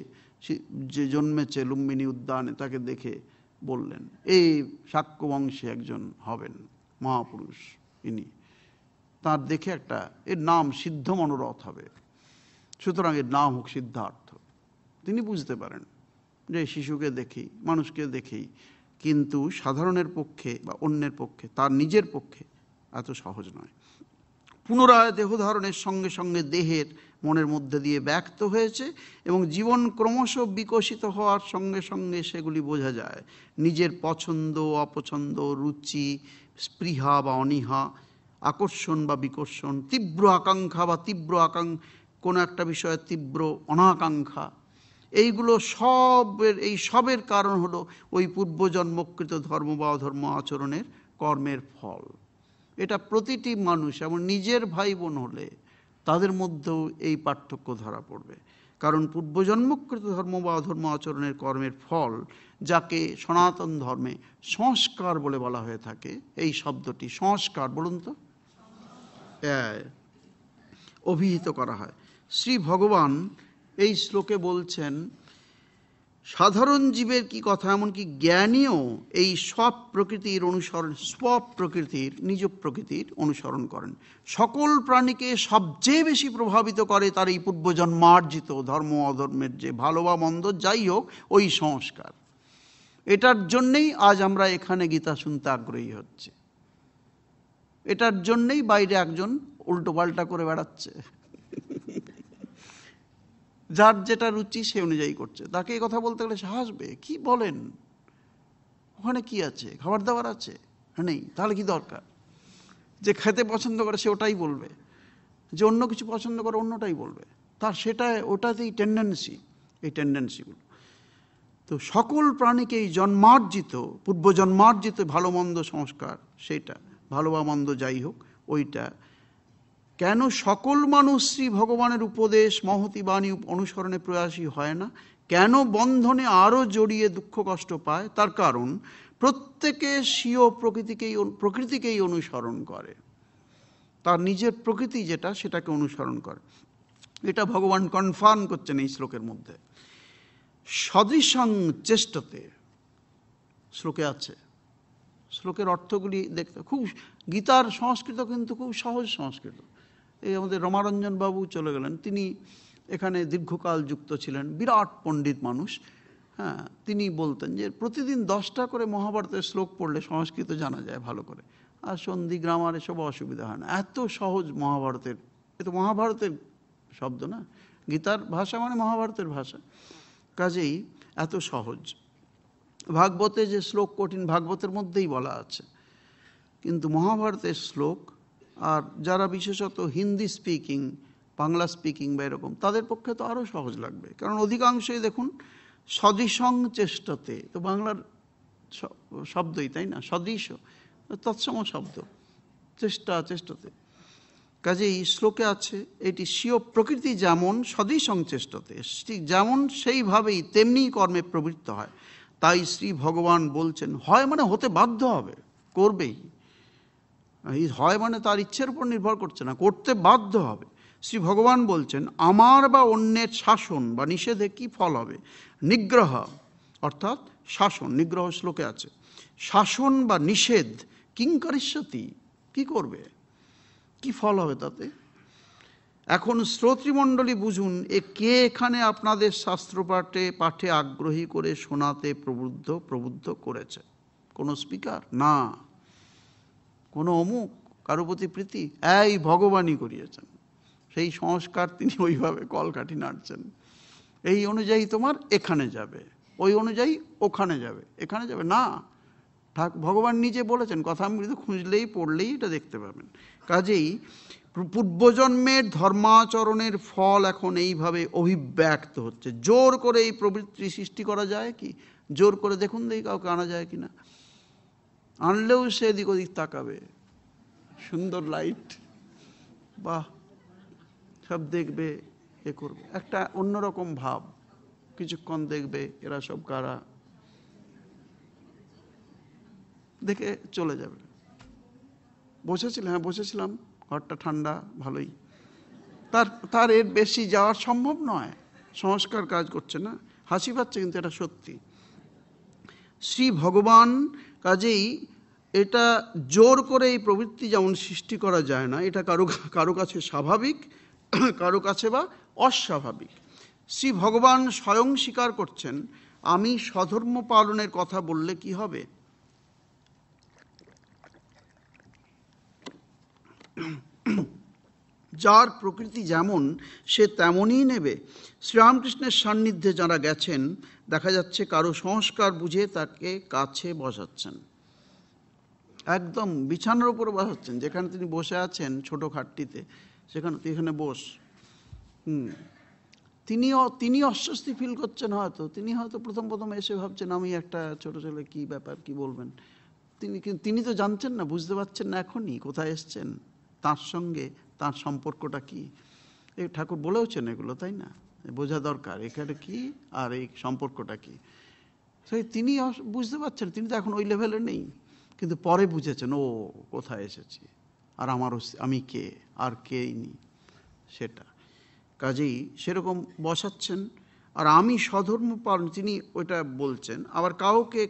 যে জন্মেছে লুম্বিনী উদ্যানে, তাকে দেখে বললেন এই শাক্য বংশে একজন হবেন মহাপুরুষ ইনি, তার দেখে একটা, এর নাম সিদ্ধ মনোরথ হবে, সুতরাং এর নাম হোক সিদ্ধার্থ। তিনি বুঝতে পারেন যে শিশুকে দেখেই, মানুষকে দেখেই, কিন্তু সাধারণের পক্ষে বা অন্যের পক্ষে, তার নিজের পক্ষে এত সহজ নয়। পুনরায় দেহ ধারণের সঙ্গে সঙ্গে দেহের মনের মধ্যে দিয়ে ব্যক্ত হয়েছে এবং জীবন ক্রমশ বিকশিত হওয়ার সঙ্গে সঙ্গে সেগুলি বোঝা যায়। নিজের পছন্দ অপছন্দ, রুচি স্পৃহা বা অনীহা, আকর্ষণ বা বিকর্ষণ, তীব্র আকাঙ্ক্ষা বা তীব্র কোনো একটা বিষয়ের তীব্র অনাকাঙ্ক্ষা, এইগুলো এই সবের কারণ হলো ওই পূর্বজন্মকৃত ধর্ম বা অধর্ম আচরণের কর্মের ফল। এটা প্রতিটি মানুষ, এমন নিজের ভাই বোন হলে তাদের মধ্যেও এই পার্থক্য ধরা পড়বে। কারণ পূর্বজন্মকৃত ধর্ম বা অধর্ম আচরণের কর্মের ফল, যাকে সনাতন ধর্মে সংস্কার বলে বলা হয়ে থাকে, এই শব্দটি সংস্কার বলুন তো অভিহিত করা হয়। শ্রী ভগবান এই শ্লোকে বলছেন, সাধারণ জীবের কি কথা, এমনকি জ্ঞানীও এই সব প্রকৃতির অনুসরণ, স্বপ্রকৃতির, নিজ প্রকৃতির অনুসরণ করেন। সকল প্রাণীকে সবচেয়ে বেশি প্রভাবিত করে তার এই পূর্বজন্মার্জিত ধর্ম অধর্মের যে ভালো বা মন্দ যাই হোক ওই সংস্কার। এটার জন্যেই আজ আমরা এখানে গীতা শুনতে আগ্রহী হচ্ছি, এটার জন্যেই বাইরে একজন উল্টো পাল্টা করে বেড়াচ্ছে, যার যেটা রুচি সে অনুযায়ী করছে। তাকে এই কথা বলতে গেলে সে হাসবে, কি বলেন, ওখানে কি আছে, খাবার দাবার আছে? নেই, তাহলে কি দরকার? যে খেতে পছন্দ করে সে ওটাই বলবে, যে অন্য কিছু পছন্দ করে অন্যটাই বলবে, তার সেটা ওটাতেই টেন্ডেন্সি, এই টেন্ডেন্সিগুলো। তো সকল প্রাণীকে এই জন্মার্জিত, পূর্বজন্মার্জিত ভালো মন্দ সংস্কার, সেইটা ভালো বা মন্দ যাই হোক ওইটা, কেন সকল মানুষ শ্রী ভগবানের উপদেশ মহতি বাণী অনুসরণে প্রয়াসী হয় না, কেন বন্ধনে আরও জড়িয়ে দুঃখ কষ্ট পায়? তার কারণ প্রত্যেকে স্বীয় প্রকৃতিকেই অনুসরণ করে, তার নিজের প্রকৃতি যেটা সেটাকে অনুসরণ করে। এটা ভগবান কনফার্ম করছেন এই শ্লোকের মধ্যে। সদৃশং চেষ্টতে শ্লোকে আছে। শ্লোকের অর্থগুলি দেখতে খুব, গীতার সংস্কৃত কিন্তু খুব সহজ সংস্কৃত। এই আমাদের রমারঞ্জন বাবু চলে গেলেন, তিনি এখানে দীর্ঘকাল যুক্ত ছিলেন, বিরাট পণ্ডিত মানুষ। হ্যাঁ, তিনি বলতেন যে প্রতিদিন 10টা করে মহাভারতের শ্লোক পড়লে সংস্কৃত জানা যায় ভালো করে, আর সন্ধি গ্রামার এসব অসুবিধা হয় না। এত সহজ মহাভারতের, এ তো মহাভারতের শব্দ না, গীতার ভাষা মানে মহাভারতের ভাষা, কাজেই এত সহজ। ভাগবতে যে শ্লোক কঠিন, ভাগবতের মধ্যেই বলা আছে, কিন্তু মহাভারতের শ্লোক, আর যারা বিশেষত হিন্দি স্পিকিং, বাংলা স্পিকিং বা এরকম, তাদের পক্ষে তো আরও সহজ লাগবে, কারণ অধিকাংশই দেখুন সদৃশং চেষ্টতে, তো বাংলার শব্দই, তাই না, সদৃশ তৎসম শব্দ, চেষ্টা, চেষ্টতে। কাজেই শ্লোকে আছে এটি স্বীয় প্রকৃতি যেমন সদৃশং চেষ্টতে, ঠিক যেমন সেইভাবেই তেমনি কর্মে প্রবৃত্ত হয়। তাই শ্রী ভগবান বলছেন, হয় মানে হতে বাধ্য হবে, করবেই। এই হয় মানে তার ইচ্ছের উপর নির্ভর করছে না, করতে বাধ্য হবে। শ্রী ভগবান বলছেন, আমার বা অন্যের শাসন বা নিষেধে কি ফল হবে? নিগ্রহ অর্থাৎ শাসন, নিগ্রহ শ্লোকে আছে, শাসন বা নিষেধ কিং করিষ্যতি, কি করবে, কি ফল হবে তাতে? এখন শ্রোতৃমণ্ডলী বুঝুন, কে এখানে আপনাদের শাস্ত্র পাঠে আগ্রহী করে শোনাতে প্রবুদ্ধ করেছে? কোনো স্পিকার না, কোনো অমুক কারো প্রতি প্রীতি, এই ভগবানই করিয়েছেন। সেই সংস্কার তিনি ওইভাবে কলকাঠি নাড়ছেন, এই অনুযায়ী তোমার এখানে যাবে, ওই অনুযায়ী ওখানে যাবে, এখানে যাবে না। ভগবান নিজে বলেছেন, কথামৃত খুঁজলেই পড়লেই এটা দেখতে পাবেন। কাজেই পূর্বজন্মের ধর্মাচরণের ফল এখন এইভাবে অভিব্যক্ত হচ্ছে। জোর করে এই প্রবৃত্তি সৃষ্টি করা যায় কি? জোর করে দেখুন দেখি কাউকে আনা যায় কিনা, আনলেও সে এদিক ওদিক তাকাবে, সুন্দর লাইট, বাহ, সব দেখবে, এ করবে, একটা অন্যরকম ভাব, কিছুক্ষণ দেখবে এরা সব কারা, দেখে চলে যাবে। বসেছিলাম, হ্যাঁ বসেছিলাম, ঘরটা ঠান্ডা, ভালোই, তার এর বেশি যাওয়ার সম্ভব নয়, সংস্কার কাজ করছে না, হাসি পাচ্ছে কিন্তু এটা সত্যি। শ্রী ভগবান, কাজেই এটা জোর করে এই প্রবৃত্তি যেমন সৃষ্টি করা যায় না, এটা কারো কাছে স্বাভাবিক, কারো কাছে বা অস্বাভাবিক। শ্রী ভগবান স্বয়ং স্বীকার করছেন, আমি স্বধর্ম পালনের কথা বললে কি হবে? যার প্রকৃতি যেমন সে তেমনই নেবে। শ্রীরামকৃষ্ণের সান্নিধ্যে যারা গেছেন, দেখা যাচ্ছে কারো সংস্কার বুঝে তাকে কাছে বসাচ্ছেন, একদম বিছানার উপরে বসাচ্ছেন, যেখানে তিনি বসে আছেন ছোট খাটটিতে, সেখানে এখানে বস। তিনি অস্বস্তি ফিল করছেন, হয়তো তিনি হয়তো প্রথম এসে ভাবছেন আমি একটা ছোট ছেলে, কি ব্যাপার, কি বলবেন। তিনি তো জানছেন না, বুঝতে পারছেন না এখনই কোথায় এসছেন, তার সঙ্গে তার সম্পর্কটা কি। এই ঠাকুর বলেওছেন এগুলো, তাই না, বোঝা দরকার এখানে কি আর এই সম্পর্কটা কি। সেই তিনি বুঝতে পারছেন, তিনি তো এখন ওই লেভেলে নেই, কিন্তু পরে বুঝেছেন ও কোথায় এসেছি, আর আমি কে, আর কেই নি সেটা। কাজেই সেরকম বসাচ্ছেন। আর আমি স্বধর্ম পালন, তিনি ওইটা বলছেন। আবার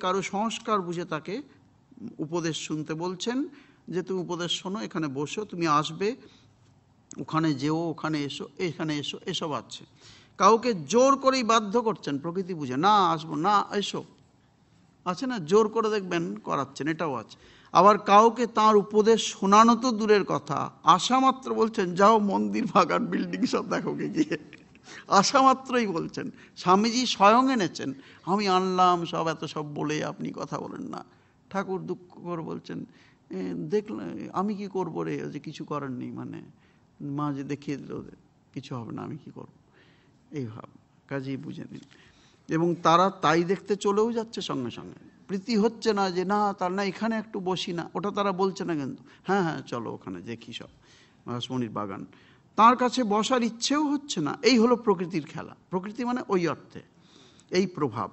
কারো সংস্কার বুঝে তাকে উপদেশ শুনতে বলছেন, যে তুমি উপদেশ শোনো, এখানে বসো, তুমি আসবে, ওখানে যেও, ওখানে এসো, এখানে এসো, এসব আছে। কাউকে জোর করেই বাধ্য করছেন প্রকৃতি বুঝে, না আসবো না, এসো, আছে না, জোর করে দেখবেন করাচ্ছেন, এটাও আছে। আবার কাউকে তার উপদেশ শোনানো তো দূরের কথা, আশা মাত্র বলছেন যাও মন্দির বাগান বিল্ডিং সব দেখোগে গিয়ে, আশা মাত্রই বলছেন। স্বামীজি স্বয়ং এনেছেন, আমি আনলাম সব, এত সব বলে আপনি কথা বলেন না। ঠাকুর দুঃখ করে বলছেন, দেখলে আমি কি করবো রে, যে কিছু করার নেই, মানে মা যে দেখিয়ে দিল কিছু হবে না, আমি কি করব, এই ভাব। কাজেই বুঝে নিন। এবং তারা তাই দেখতে চলেও যাচ্ছে সঙ্গে সঙ্গে, প্রীতি হচ্ছে না যে না তার না এখানে একটু বসি না, ওটা তারা বলছে না, কিন্তু হ্যাঁ হ্যাঁ চলো ওখানে দেখি সব রাসমণির বাগান, তার কাছে বসার ইচ্ছেও হচ্ছে না। এই হলো প্রকৃতির খেলা। প্রকৃতি মানে ওই অর্থে এই প্রভাব।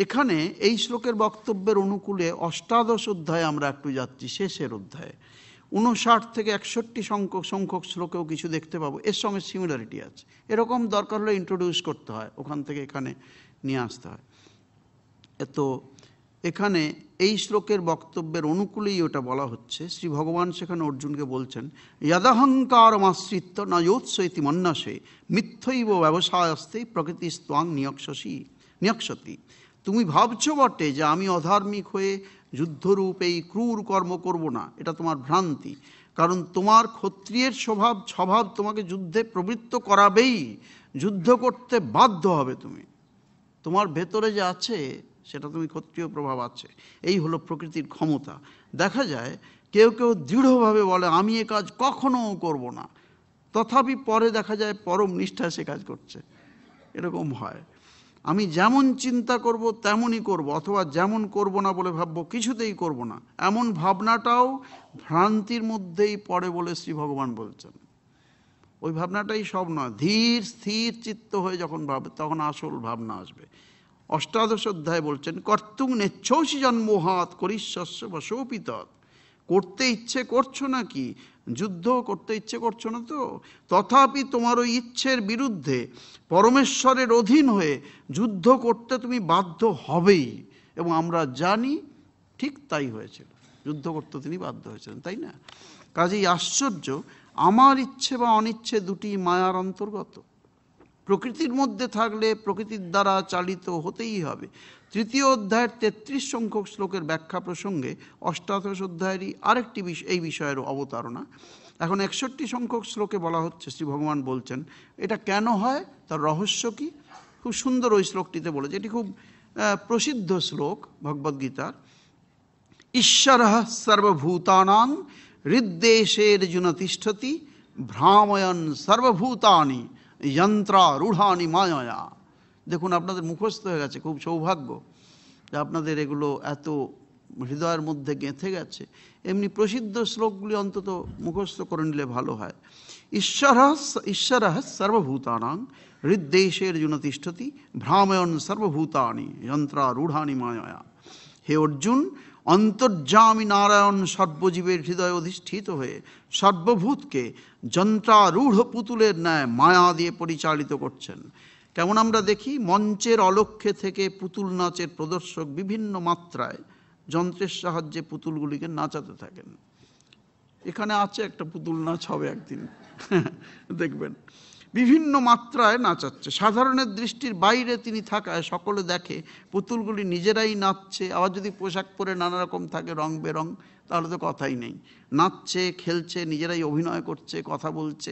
এখানে এই শ্লোকের বক্তব্যের অনুকূলে অষ্টাদশ অধ্যায়ে আমরা একটু যাচ্ছি, শেষের অধ্যায়ে 59 থেকে 61 সংখ্যক শ্লোকেও কিছু দেখতে পাবো, এর সঙ্গে সিমিলারিটি আছে। এরকম দরকার হলে ইন্ট্রোডিউস করতে হয়, ওখান থেকে এখানে নিয়ে আসতে হয়। তো এখানে এই শ্লোকের বক্তব্যের অনুকূলেই ওটা বলা হচ্ছে। শ্রী ভগবান সেখানে অর্জুনকে বলছেন, যদহংকারমাশ্রিত্য ন যোৎসইতি মন্যসে মিথ্যৈব ব্যবসায়স্তে প্রকৃতি স্ত্বাং নিয়ক্ষতি। তুমি ভাবছো বটে যে আমি অধার্মিক হয়ে যুদ্ধরূপ এই ক্রূর কর্ম করব না, এটা তোমার ভ্রান্তি। কারণ তোমার ক্ষত্রিয়ের স্বভাব তোমাকে যুদ্ধে প্রবৃত্ত করাবেই, যুদ্ধ করতে বাধ্য হবে তুমি, তোমার ভেতরে যে আছে সেটা তুমি ক্ষত্রিয় প্রভাব আছে, এই হলো প্রকৃতির ক্ষমতা। দেখা যায় কেউ কেউ দৃঢ়ভাবে বলে আমি এ কাজ কখনো করব না, তথাপি পরে দেখা যায় পরম নিষ্ঠায় সে কাজ করছে। এরকম হয়, আমি যেমন চিন্তা করব তেমনই করব, অথবা যেমন করব না বলে ভাববো কিছুতেই করব না, এমন ভাবনাটাও ভ্রান্তির মধ্যেই পড়ে বলে শ্রী ভগবান বলছেন। ওই ভাবনাটাই সব নয়, ধীর স্থির চিত্ত হয়ে যখন ভাবে তখন আসল ভাবনা আসবে। অষ্টাদশ অধ্যায় বলছেন, কর্তুং নেচ্ছৌষি জন্মোহাত করিষ্যস্য বশোপিতৎ। করতে ইচ্ছে করছো নাকি, যুদ্ধ করতে ইচ্ছে করছো না তো, তথাপি তোমার ওই ইচ্ছের বিরুদ্ধে পরমেশ্বরের অধীন হয়ে যুদ্ধ করতে তুমি বাধ্য হবেই। এবং আমরা জানি ঠিক তাই হয়েছিল, যুদ্ধ করতে তিনি বাধ্য হয়েছিলেন, তাই না? কাজেই আশ্চর্য, আমার ইচ্ছে বা অনিচ্ছে দুটি মায়ার অন্তর্গত। প্রকৃতির মধ্যে থাকলে প্রকৃতির দ্বারা চালিত হতেই হবে। তৃতীয় অধ্যায়ের 33 সংখ্যক শ্লোকের ব্যাখ্যা প্রসঙ্গে অষ্টাদশ অধ্যায়েরই আরেকটি এই বিষয়ের অবতারণা। এখন 61 সংখ্যক শ্লোকে বলা হচ্ছে, শ্রী ভগবান বলছেন এটা কেন হয়, তার রহস্য কি। খুব সুন্দর ওই শ্লোকটিতে বলেছে, এটি খুব প্রসিদ্ধ শ্লোক ভগবদ্গীতার। ঈশ্বরঃ সর্বভূতানাং হৃদ্দেশের্জুন তিষ্ঠতি ভ্রাময়ন সর্বভূতানি যন্ত্রারূঢ়ানি মায়া। দেখুন আপনাদের মুখস্থ হয়ে গেছে, খুব সৌভাগ্য যে আপনাদের এগুলো এত হৃদয়ের মধ্যে গেঁথে গেছে। এমনি প্রসিদ্ধ শ্লোকগুলি অন্তত মুখস্থ করে নিলে ভালো হয়। ঈশ্বরঃ সর্বভূতানাং হৃদ্দেশের্জুন তিষ্ঠতি ভ্রাময়ন সর্বভূতানি যন্ত্রারূঢ়ানি মায়া। হে অর্জুন, অন্তর্যামী নারায়ণ সর্বজীবের হৃদয়ে অধিষ্ঠিত হয়ে সর্বভূতকে যন্ত্রারূঢ় পুতুলের ন্যায় মায়া দিয়ে পরিচালিত করছেন। কেমন আমরা দেখি, মঞ্চের অলক্ষ্যে থেকে পুতুল নাচের প্রদর্শক বিভিন্ন মাত্রায় যন্ত্রের সাহায্যে পুতুলগুলিকে নাচাতে থাকেন। এখানে আছে একটা পুতুল নাচ হবে একদিন দেখবেন, বিভিন্ন মাত্রায় নাচাচ্ছে। সাধারণের দৃষ্টির বাইরে তিনি থাকায় সকলে দেখে পুতুলগুলি নিজেরাই নাচছে। আবার যদি পোশাক পরে নানা রকম থাকে রং বেরং, তাহলে তো কথাই নেই, নাচছে খেলছে, নিজেরাই অভিনয় করছে, কথা বলছে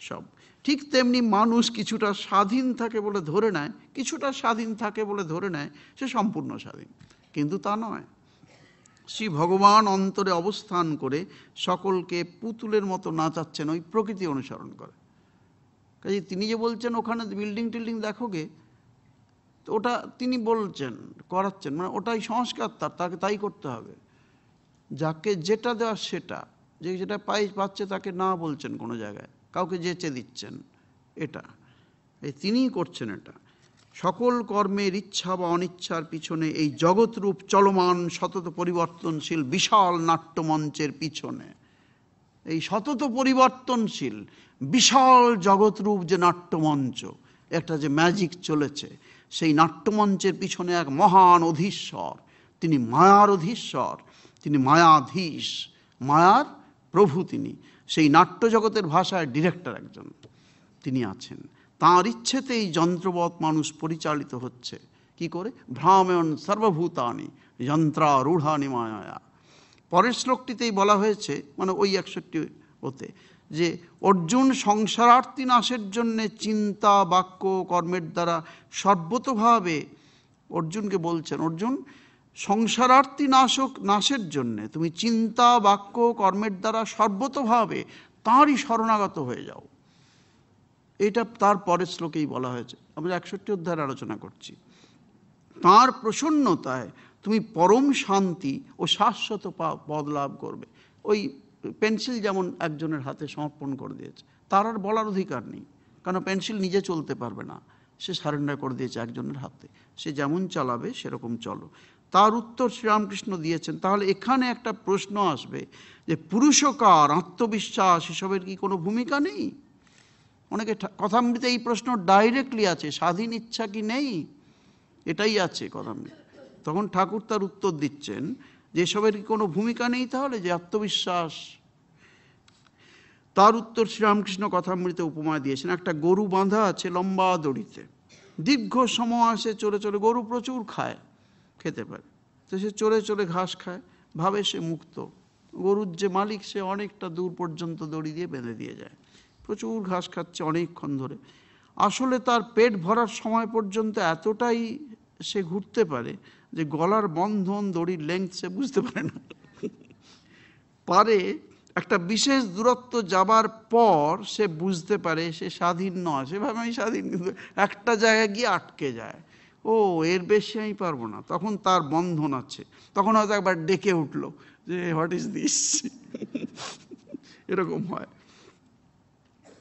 সব। ঠিক তেমনি মানুষ কিছুটা স্বাধীন থাকে বলে ধরে নেয়, কিছুটা স্বাধীন থাকে বলে ধরে নেয় সে সম্পূর্ণ স্বাধীন, কিন্তু তা নয়। শ্রী ভগবান অন্তরে অবস্থান করে সকলকে পুতুলের মতো নাচাচ্ছেন, ওই প্রকৃতি অনুসরণ করে। কাজে তিনি যে বলছেন ওখানে বিল্ডিং টিল্ডিং দেখোগে, তো ওটা তিনি বলছেন করাচ্ছেন, মানে ওটাই সংস্কার, তাকে তাই করতে হবে। যাকে যেটা দেওয়া সেটা, যে যেটা পাচ্ছে তাকে না বলছেন কোনো জায়গায়, কাউকে যেচে দিচ্ছেন, এটা তিনিই করছেন। এটা সকল কর্মের ইচ্ছা বা অনিচ্ছার পিছনে এই জগৎরূপ চলমান সতত পরিবর্তনশীল বিশাল নাট্যমঞ্চের পিছনে, এই সতত পরিবর্তনশীল বিশাল জগৎরূপ যে নাট্যমঞ্চ, একটা যে ম্যাজিক চলেছে, সেই নাট্যমঞ্চের পিছনে এক মহান অধীশ্বর, তিনি মায়ার অধীশ্বর, তিনি মায়াধীশ, মায়ার প্রভু তিনি। সেই নাট্যজগতের ভাষায় ডিরেক্টর একজন তিনি আছেন। তাঁর ইচ্ছেতেই যন্ত্রবৎ মানুষ পরিচালিত হচ্ছে। কি করে? ভ্রাময়ন সর্বভূতানি যন্ত্রারূঢ়ানি মায়া। পরের শ্লোকটিতেই বলা হয়েছে, মানে ওই 61 ওতে, যে অর্জুন সংসারার্থী নাশের জন্যে চিন্তা, বাক্য, কর্মের দ্বারা সর্বতোভাবে, অর্জুনকে বলছেন, অর্জুন সংসারার্থী নাশের জন্যে তুমি চিন্তা, বাক্য, কর্মের দ্বারা সর্বতোভাবে তাঁরই শরণাগত হয়ে যাও। এটা তার পরের শ্লোকেই বলা হয়েছে। আমরা 61 অধ্যায়ের আলোচনা করছি। তাঁর প্রসন্নতায় তুমি পরম শান্তি ও শাশ্বত পদ লাভ করবে। ওই পেন্সিল যেমন একজনের হাতে সমর্পণ করে দিয়েছে, তার আর বলার অধিকার নেই, কারণ পেন্সিল নিজে চলতে পারবে না, সে সারেন্ডার করে দিয়েছে একজনের হাতে, সে যেমন চালাবে সেরকম চলো। তার উত্তর শ্রীরামকৃষ্ণ দিয়েছেন। তাহলে এখানে একটা প্রশ্ন আসবে যে পুরুষকার, আত্মবিশ্বাস, এসবের কি কোনো ভূমিকা নেই? অনেকে কথামৃতে এই প্রশ্ন ডাইরেক্টলি আছে, স্বাধীন ইচ্ছা কি নেই, এটাই আছে কথামৃতে। তখন ঠাকুর তার উত্তর দিচ্ছেন যে এসবের কি কোনো ভূমিকা নেই, তাহলে যে আত্মবিশ্বাস। তার উত্তর শ্রীরামকৃষ্ণ কথামৃতে উপমা দিয়েছেন। একটা গরু বাঁধা আছে লম্বা দড়িতে, দীর্ঘ সময় আসে চলে চলে, গরু প্রচুর খায়, খেতে পারে, তো সে চলে চলে ঘাস খায়, ভাবে সে মুক্ত। গরুর যে মালিক সে অনেকটা দূর পর্যন্ত দড়ি দিয়ে বেঁধে দিয়ে যায়, প্রচুর ঘাস খাচ্ছে অনেকক্ষণ ধরে। আসলে তার পেট ভরার সময় পর্যন্ত এতটাই সে ঘুরতে পারে যে গলার বন্ধন, দড়ির লেংথ সে বুঝতে পারে না। পারে একটা বিশেষ দূরত্ব যাবার পর সে বুঝতে পারে সে স্বাধীন নয়, সেভাবে আমি স্বাধীন, কিন্তু একটা জায়গায় গিয়ে আটকে যায়, ও এর বেশি আমি পারবো না, তখন তার বন্ধন আছে। তখন হয়তো একবার ডেকে উঠলো যে হোয়াট ইজ দিস, এরকম হয়।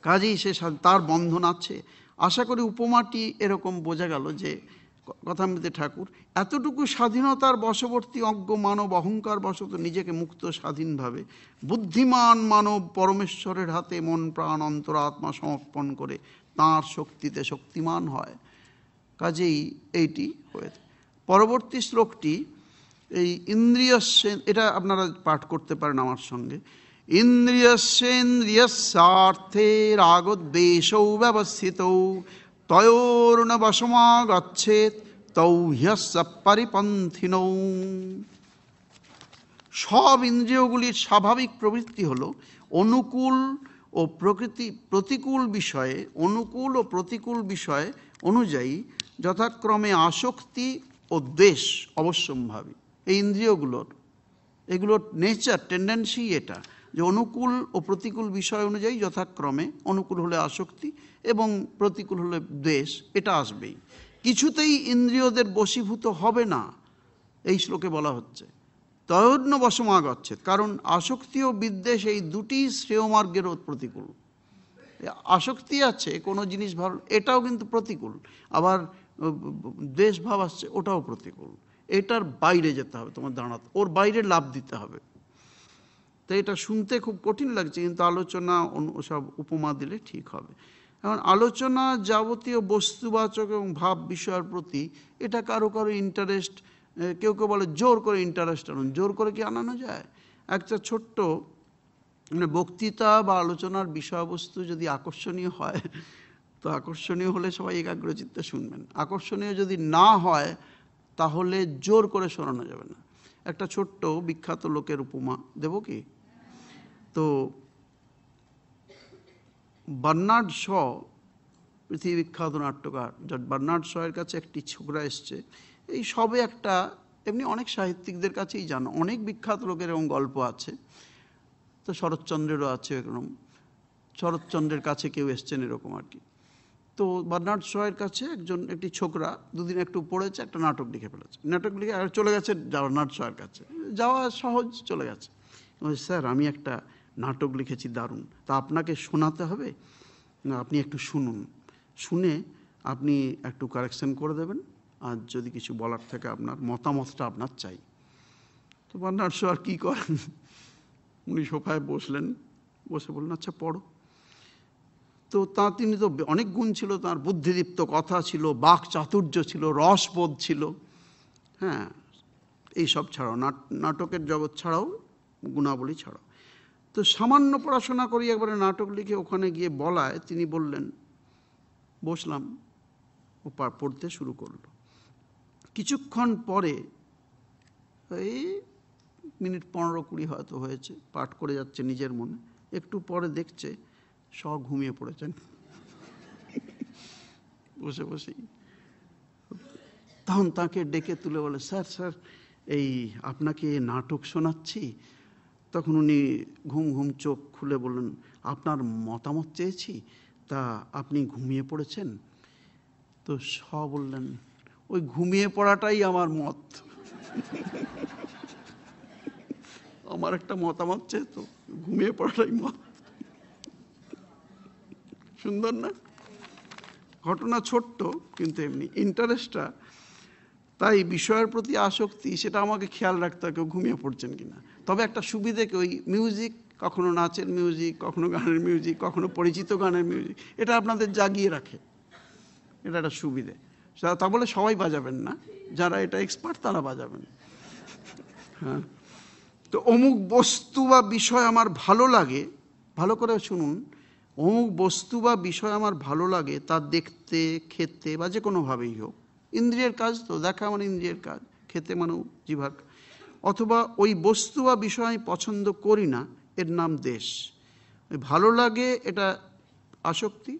কাজেই সে তার বন্ধন আছে। আশা করি উপমাটি এরকম বোঝা গেল যে কথামৃতে ঠাকুর এতটুকু স্বাধীনতার বশবর্তী অজ্ঞ মানব অহংকার বশত নিজেকে মুক্ত স্বাধীনভাবে বুদ্ধিমান মানব পরমেশ্বরের হাতে মন প্রাণ অন্তরাত্মা সমর্পণ করে তাঁর শক্তিতে শক্তিমান হয়। কাজেই এইটি হয়েছে। পরবর্তী শ্লোকটি এই ইন্দ্রিয়স্যেন, এটা আপনারা পাঠ করতে পারেন আমার সঙ্গে। ইন্দ্রিয়স্যেন্দ্রিয়স্যার্থে রাগদ্বেষৌ ব্যবস্থিতৌ তয়োর্ন বশমাগচ্ছেৎ তৌ হ্যস্য পরিপন্থিনৌ। সব ইন্দ্রিয়গুলির স্বাভাবিক প্রবৃত্তি হল অনুকূল ও প্রতিকূল বিষয়ে, অনুকূল ও প্রতিকূল বিষয় অনুযায়ী যথাক্রমে আসক্তি ও দ্বেষ অবশ্যম্ভাবী। এই ইন্দ্রিয়গুলোর, এগুলোর নেচার, টেন্ডেন্সি এটা, যে অনুকূল ও প্রতিকূল বিষয় অনুযায়ী যথাক্রমে, অনুকূল হলে আসক্তি এবং প্রতিকূল হলে দ্বেষ, এটা আসবেই। কিছুতেই ইন্দ্রিয়দের বশীভূত হবে না, এই শ্লোকে বলা হচ্ছে। তয়োর্ন বশমাগচ্ছেৎ, কারণ আসক্তি ও বিদ্বেষ এই দুটি শ্রেয়মার্গেরও প্রতিকূল। আসক্তি আছে কোনো জিনিস ভালো, এটাও কিন্তু প্রতিকূল, আবার দ্বেষ ভাব আসছে, ওটাও প্রতিকূল। এটার বাইরে যেতে হবে, তোমার দাঁড়াতে, ওর বাইরে লাভ দিতে হবে। তো এটা শুনতে খুব কঠিন লাগছে, কিন্তু আলোচনা সব উপমা দিলে ঠিক হবে। এখন আলোচনা যাবতীয় বস্তুবাচক এবং ভাব বিষয়ের প্রতি এটা কারো কারো ইন্টারেস্ট, কেউ কেউ বলে জোর করে ইন্টারেস্ট আনুন। জোর করে কি আনানো যায়? একটা ছোট্ট মানে বক্তৃতা বা আলোচনার বিষয়বস্তু যদি আকর্ষণীয় হয়, তো আকর্ষণীয় হলে সবাই একাগ্রচিত্তে শুনবেন। আকর্ষণীয় যদি না হয় তাহলে জোর করে শোনানো যাবে না। একটা ছোট্ট বিখ্যাত লোকের উপমা দেব কি? তো বার্নার্ড শ, পৃথিবী বিখ্যাত নাট্যকার বার্নার্ড শ এর কাছে একটি ছোকরা এসছে। এই সবে একটা, এমনি অনেক সাহিত্যিকদের কাছেই জানো, অনেক বিখ্যাত লোকের এবং গল্প আছে, তো শরৎচন্দ্রেরও আছে এরকম, শরৎচন্দ্রের কাছে কেউ এসছেন এরকম আর কি। তো বার্নার্ড শ এর কাছে একটি ছোকরা দুদিন একটু পড়েছে, একটা নাটক লিখে ফেলেছে। নাটক লিখে আর চলে গেছে বার্নার্ড শ এর কাছে, যাওয়া সহজ, চলে গেছে। স্যার আমি একটা নাটক লিখেছি দারুণ, তা আপনাকে শোনাতে হবে, না আপনি একটু শুনুন, শুনে আপনি একটু কারেকশন করে দেবেন, আর যদি কিছু বলার থাকে আপনার মতামতটা আপনার চাই। তো বার্নার্ড শ আর কী করেন, উনি সোফায় বসলেন, বসে বললেন আচ্ছা পড়ো। তো তিনি তো অনেক গুণ ছিল, তার বুদ্ধিদীপ্ত কথা ছিল, বাক চাতুর্য ছিল, রসবোধ ছিল, হ্যাঁ, এইসব ছাড়াও নাটকের জগৎ ছাড়াও, গুণাবলী ছাড়াও। তো সামান্য পড়াশোনা করি একবারে নাটক লিখে ওখানে গিয়ে বলায় তিনি বললেন, বসলাম, ও পড়তে শুরু করলো। কিছুক্ষণ পরে এই মিনিট 15-20 হয়তো হয়েছে, পাঠ করে যাচ্ছে নিজের মনে। একটু পরে দেখছে সব ঘুমিয়ে পড়েছেন বসে বসেই। তখন তাকে ডেকে তুলে বলে, স্যার স্যার এই আপনাকে নাটক শোনাচ্ছি। তখন উনি ঘুম ঘুম চোখ খুলে বললেন, আপনার মতামত চেয়েছি, তা আপনি ঘুমিয়ে পড়েছেন? তো বললেন, ওই ঘুমিয়ে পড়াটাই আমার মত। আমার একটা মতামত চেয়ে তো ঘুমিয়ে পড়াটাই মত। সুন্দর না? ঘটনা ছোট্ট, কিন্তু এমনি ইন্টারেস্টটা। তাই বিষয়ের প্রতি আসক্তি, সেটা আমাকে খেয়াল রাখতে হয় কেউ ঘুমিয়ে পড়ছেন কিনা। তবে একটা সুবিধে কি, ওই মিউজিক, কখনো নাচের মিউজিক, কখনো গানের মিউজিক, কখনো পরিচিত গানের মিউজিক, এটা আপনাদের জাগিয়ে রাখে। এটা একটা সুবিধে। তা বলে সবাই বাজাবেন না, যারা এটা এক্সপার্ট তারা বাজাবেন। হ্যাঁ, তো অমুক বস্তু বা বিষয় আমার ভালো লাগে, ভালো করে শুনুন, অমুক বস্তু বা বিষয় আমার ভালো লাগে, তা দেখতে, খেতে বা যে কোনোভাবেই হোক, ইন্দ্রিয়ের কাজ তো, দেখা মানে ইন্দ্রিয়ের কাজ, খেতে মানে জিহ্বার। অথবা ওই বস্তু বা বিষয় আমি পছন্দ করি না, এর নাম দেশ। ভালো লাগে এটা আসক্তি,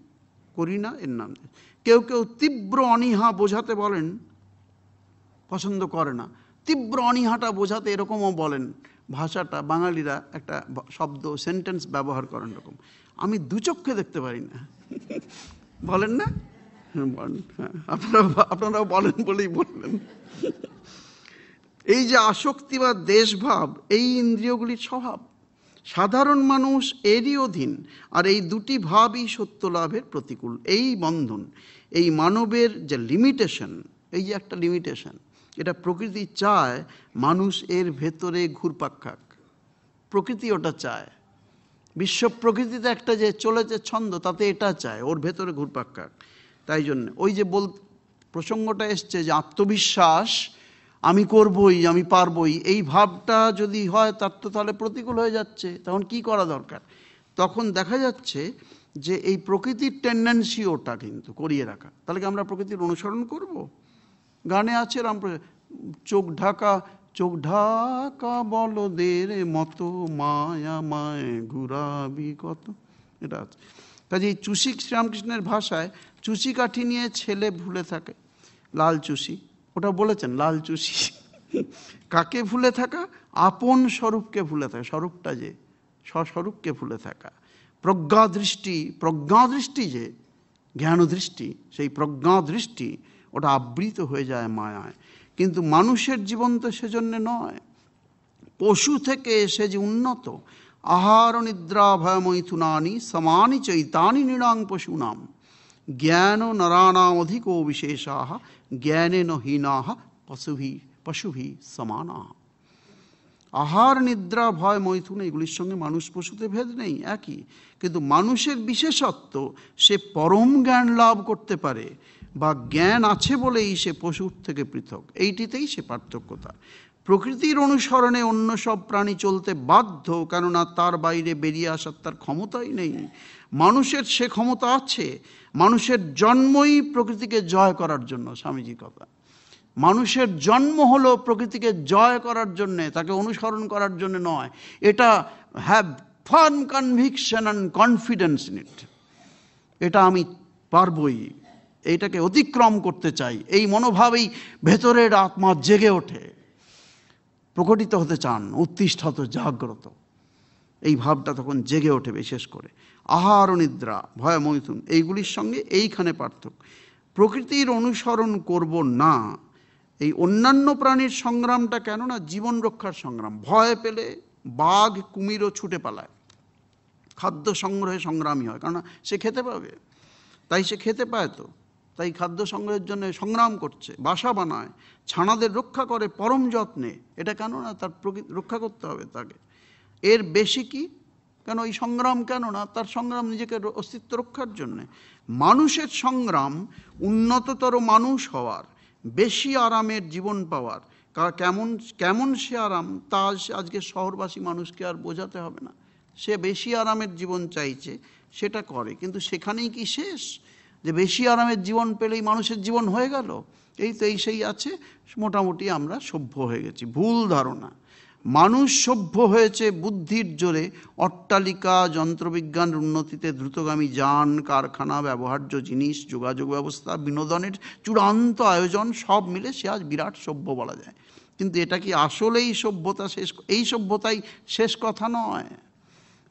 করি না এর নাম দেশ। কেউ কেউ তীব্র অনীহা বোঝাতে বলেন, পছন্দ করে না। তীব্র অনীহাটা বোঝাতে এরকমও বলেন, ভাষাটা বাঙালিরা একটা শব্দ সেন্টেন্স ব্যবহার করেন এরকম, আমি দু চক্ষে দেখতে পারি না। বলেন না? হ্যাঁ, আপনারাও বলেন বলেই বললেন। এই যে আসক্তি বা দেশভাব, এই ইন্দ্রিয়গুলির স্বভাব। সাধারণ মানুষ এরই অধীন, আর এই দুটি ভাবই সত্য লাভের প্রতিকূল। এই বন্ধন, এই মানবের যে লিমিটেশন, এই যে একটা লিমিটেশন, এটা প্রকৃতি চায় মানুষ এর ভেতরে ঘুরপাক খাক। প্রকৃতি ওটা চায়। বিশ্ব প্রকৃতিতে একটা যে চলেছে ছন্দ, তাতে এটা চায় ওর ভেতরে ঘুরপাক খাক। তাই জন্য ওই যে প্রসঙ্গটা এসছে যে আত্মবিশ্বাস, আমি করবই, আমি পারবই, এই ভাবটা যদি হয় তার তো তাহলে প্রতিকূল হয়ে যাচ্ছে। তখন কি করা দরকার? তখন দেখা যাচ্ছে যে এই প্রকৃতির টেন্ডেন্সি ওটা কিন্তু করিয়ে রাখা। তাহলে কি আমরা প্রকৃতির অনুসরণ করব? গানে আছে চোখ ঢাকা, চোখ ঢাকা বলদের মতো মায়া মায় ঘুরাবি কত, এটা আছে। কাজে এই চুষি, শ্রীরামকৃষ্ণের ভাষায় চুষি কাঠি নিয়ে ছেলে ভুলে থাকে, লাল চুষি, ওটা বলেছেন লাল চুষি। কাকে ভুলে থাকা? আপন স্বরূপকে ভুলে থাকা, স্বরূপটা যে স্বস্বরূপকে ভুলে থাকা। প্রজ্ঞাদৃষ্টি, প্রজ্ঞাদৃষ্টি যে জ্ঞানদৃষ্টি, সেই প্রজ্ঞাদৃষ্টি ওটা আবৃত হয়ে যায় মায়ায়। কিন্তু মানুষের জীবন তো সেজন্য নয়। পশু থেকে সে যে উন্নত। আহার নিদ্রা ভয়মৈথুনানি সমানি চৈতানি নৃণাং পশুনাম জ্ঞান নরানাম অধিকো বিশেষাঃ জ্ঞানেন হীনাঃ পশুভি সমানাঃ। আহার নিদ্রা ভয় মৈথুন, এগুলির সঙ্গে মানুষ পশুতে ভেদ নেই, একই। কিন্তু মানুষের বিশেষত্ব, সে পরম জ্ঞান লাভ করতে পারে, বা জ্ঞান আছে বলেই সে পশুর থেকে পৃথক, এইটিতেই সে পার্থক্যতা। প্রকৃতির অনুসরণে অন্য সব প্রাণী চলতে বাধ্য, কেননা তার বাইরে বেরিয়ে আসার তার ক্ষমতাই নেই। মানুষের সে ক্ষমতা আছে। মানুষের জন্মই প্রকৃতিকে জয় করার জন্য, স্বামীজি কথা। মানুষের জন্ম হলো প্রকৃতিকে জয় করার জন্যে, তাকে অনুসরণ করার জন্য নয়। এটা have farm conviction and confidence in it, এটা আমি পারবই, এইটাকে অতিক্রম করতে চাই, এই মনোভাবেই ভেতরের আত্মা জেগে ওঠে, প্রকটিত হতে চান, উত্তিষ্ঠত জাগ্রত, এই ভাবটা তখন জেগে ওঠে। বিশেষ করে আহার ও নিদ্রা ভয় মৈথুন, এইগুলির সঙ্গে এইখানে পার্থক্য। প্রকৃতির অনুসরণ করব না, এই অন্যান্য প্রাণীর সংগ্রামটা কেন না জীবন রক্ষার সংগ্রাম। ভয় পেলে বাঘ কুমিরও ছুটে পালায়, খাদ্য সংগ্রহে সংগ্রামী হয়, কারণ সে খেতে পাবে, তাই সে খেতে পায়, তো তাই খাদ্য সংগ্রহের জন্য সংগ্রাম করছে, বাসা বানায়, ছানাদের রক্ষা করে পরম যত্নে। এটা কেন না তার প্রকৃতি রক্ষা করতে হবে তাকে। এর বেশি কি কেন এই সংগ্রাম? কেন না তার সংগ্রাম নিজেকে অস্তিত্ব রক্ষার জন্যে। মানুষের সংগ্রাম উন্নততর মানুষ হওয়ার, বেশি আরামের জীবন পাওয়ার। কেমন কেমন সে আরাম, তা আজকে শহরবাসী মানুষকে আর বোঝাতে হবে না। সে বেশি আরামের জীবন চাইছে, সেটা করে, কিন্তু সেখানেই কি শেষ? যে বেশি আরামের জীবন পেলেই মানুষের জীবন হয়ে গেল? এই তো এই সেই আছে, মোটামুটি আমরা সভ্য হয়ে গেছি। ভুল ধারণা। মানুষ সভ্য হয়েছে বুদ্ধির জোরে, অট্টালিকা, যন্ত্রবিজ্ঞানের উন্নতিতে, দ্রুতগামী যান, কারখানা, ব্যবহার্য জিনিস, যোগাযোগ ব্যবস্থা, বিনোদনের চূড়ান্ত আয়োজন সব মিলে সে আজ বিরাট সভ্য বলা যায়। কিন্তু এটা কি আসলেই সভ্যতা শেষ? এই সভ্যতাই শেষ কথা নয়,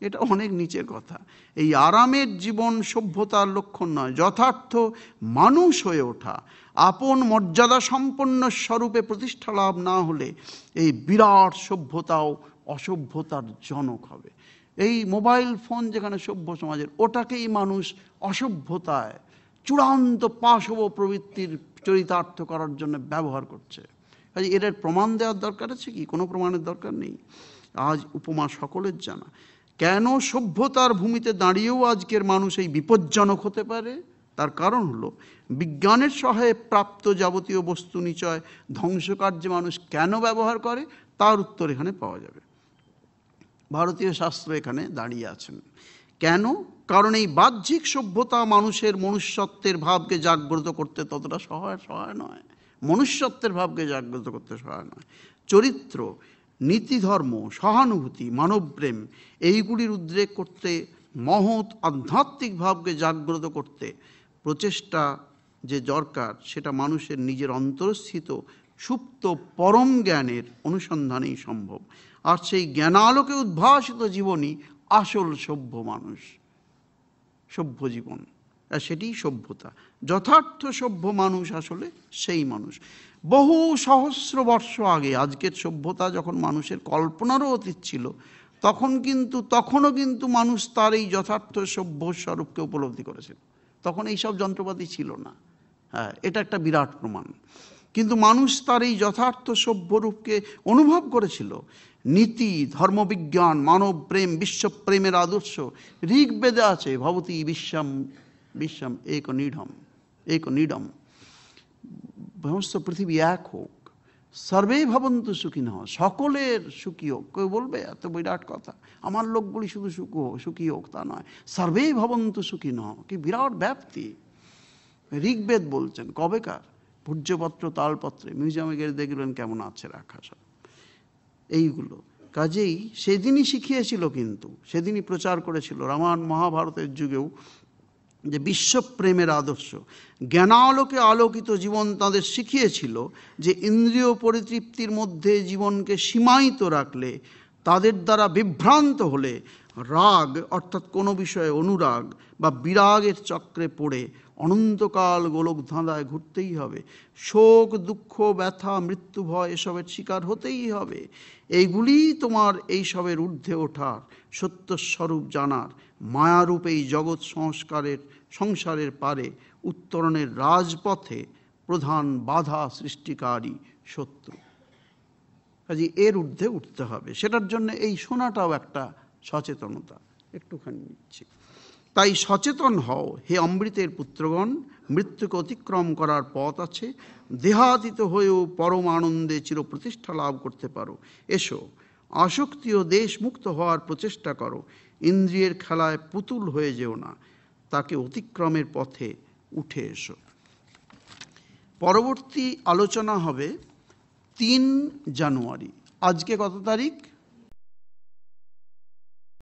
এটা অনেক নিচের কথা। এই আরামের জীবন সভ্যতার লক্ষণ নয়। যথার্থ মানুষ হয়ে ওঠা, আপন মর্যাদা সম্পন্ন স্বরূপে প্রতিষ্ঠা লাভ না হলে এই বিরাট সভ্যতাও অসভ্যতার জনক হবে। এই মোবাইল ফোন যেখানে সভ্য সমাজের, ওটাকেই মানুষ অসভ্যতায় চূড়ান্ত পাশব প্রবৃত্তির চরিতার্থ করার জন্য ব্যবহার করছে। কাজে এর প্রমাণ দেওয়ার দরকার আছে কি? কোনো প্রমাণের দরকার নেই। আজ উপমা সকলের জানা। কেন সভ্যতার ভূমিতে দাঁড়িয়েও আজকের মানুষ এই বিপজ্জনক হতে পারে? তার কারণ হলো বিজ্ঞানের সহায়ে প্রাপ্ত যাবতীয় বস্তু নিচয় ধ্বংসকার্যে মানুষ কেন ব্যবহার করে, তার উত্তর এখানে পাওয়া যাবে। ভারতীয় শাস্ত্র এখানে দাঁড়িয়ে আছেন। কেন? কারণ এই বাহ্যিক সভ্যতা মানুষের মনুষ্যত্বের ভাবকে জাগ্রত করতে ততটা সহায় নয়। মনুষ্যত্বের ভাবকে জাগ্রত করতে সহায় নয়। চরিত্র, নীতিধর্ম, সহানুভূতি, মানবপ্রেম এইগুলির উদ্রেক করতে, মহৎ আধ্যাত্মিক ভাবকে জাগ্রত করতে প্রচেষ্টা যে দরকার, সেটা মানুষের নিজের অন্তরস্থিত সুপ্ত পরম জ্ঞানের অনুসন্ধানেই সম্ভব। আর সেই জ্ঞানালোকে উদ্ভাসিত জীবনই আসল সভ্য মানুষ, সভ্য জীবন। আর সেটিই সভ্যতা। যথার্থ সভ্য মানুষ আসলে সেই মানুষ। বহু সহস্র বর্ষ আগে, আজকের সভ্যতা যখন মানুষের কল্পনারও অতীত ছিল, তখনও কিন্তু মানুষ তার এই যথার্থ সভ্য স্বরূপকে উপলব্ধি করেছিল। তখন এইসব যন্ত্রপাতি ছিল না। হ্যাঁ, এটা একটা বিরাট প্রমাণ। কিন্তু মানুষ তার এই যথার্থ সভ্যরূপকে অনুভব করেছিল। নীতি, ধর্মবিজ্ঞান, মানব প্রেম, বিশ্বপ্রেমের আদর্শ ঋগ্বেদে আছে। ভবতি বিশ্বম বিশ্বম এক নিডম, সমস্ত পৃথিবী এক হোক, সর্বে ভবন্তু সুখিনঃ, সকলের সুখী হোক। কেউ বলবে এত বিরাট কথা, আমার লোকগুলি শুধু সুখী হোক তা নয়, সর্বে ভবন্তু সুখিনঃ, কি বিরাট ব্যাপ্তি। ঋগ্বেদ বলছেন। কবেকার? ভূর্জপত্র, তালপত্রে, মিউজিয়ামে গেলে দেখলেন কেমন আছে রাখা সব এইগুলো। কাজেই সেদিনই শিখিয়েছিল, কিন্তু সেদিনই প্রচার করেছিল রামায়ণ মহাভারতের যুগেও, যে বিশ্বপ্রেমের আদর্শ। জ্ঞানালোকে আলোকিত জীবন তাদের শিখিয়েছিল যে ইন্দ্রিয় পরিতৃপ্তির মধ্যে জীবনকে সীমায়িত রাখলে, তাদের দ্বারা বিভ্রান্ত হলে রাগ অর্থাৎ কোনো বিষয়ে অনুরাগ বা বিরাগের চক্রে পড়ে অনন্তকাল গোলক ধাঁধায় ঘুরতেই হবে। শোক, দুঃখ, ব্যথা, মৃত্যু ভয় এসবের শিকার হতেই হবে। এইগুলি তোমার এইসবের ঊর্ধ্বে ওঠার, সত্যস্বরূপ জানার, মায়ারূপ এই জগৎ সংসারের পারে উত্তরণের রাজপথে প্রধান বাধা সৃষ্টিকারী শত্রু। কাজে এর ঊর্ধ্বে উঠতে হবে। সেটার জন্য এই শোনাটাও একটা সচেতনতা। একটুখানি নিচ্ছি। তাই সচেতন হও হে অমৃতের পুত্রগণ, মৃত্যুকে অতিক্রম করার পথ আছে। দেহাতীত হয়েও পরম আনন্দে চিরপ্রতিষ্ঠা লাভ করতে পারো। এসো, আসক্তি ও দেশ মুক্ত হওয়ার প্রচেষ্টা করো। ইন্দ্রিয়ের খেলায় পুতুল হয়ে যেও না, তাকে অতিক্রমের পথে উঠে এসো। পরবর্তী আলোচনা হবে 3 জানুয়ারি। আজকে কত তারিখ?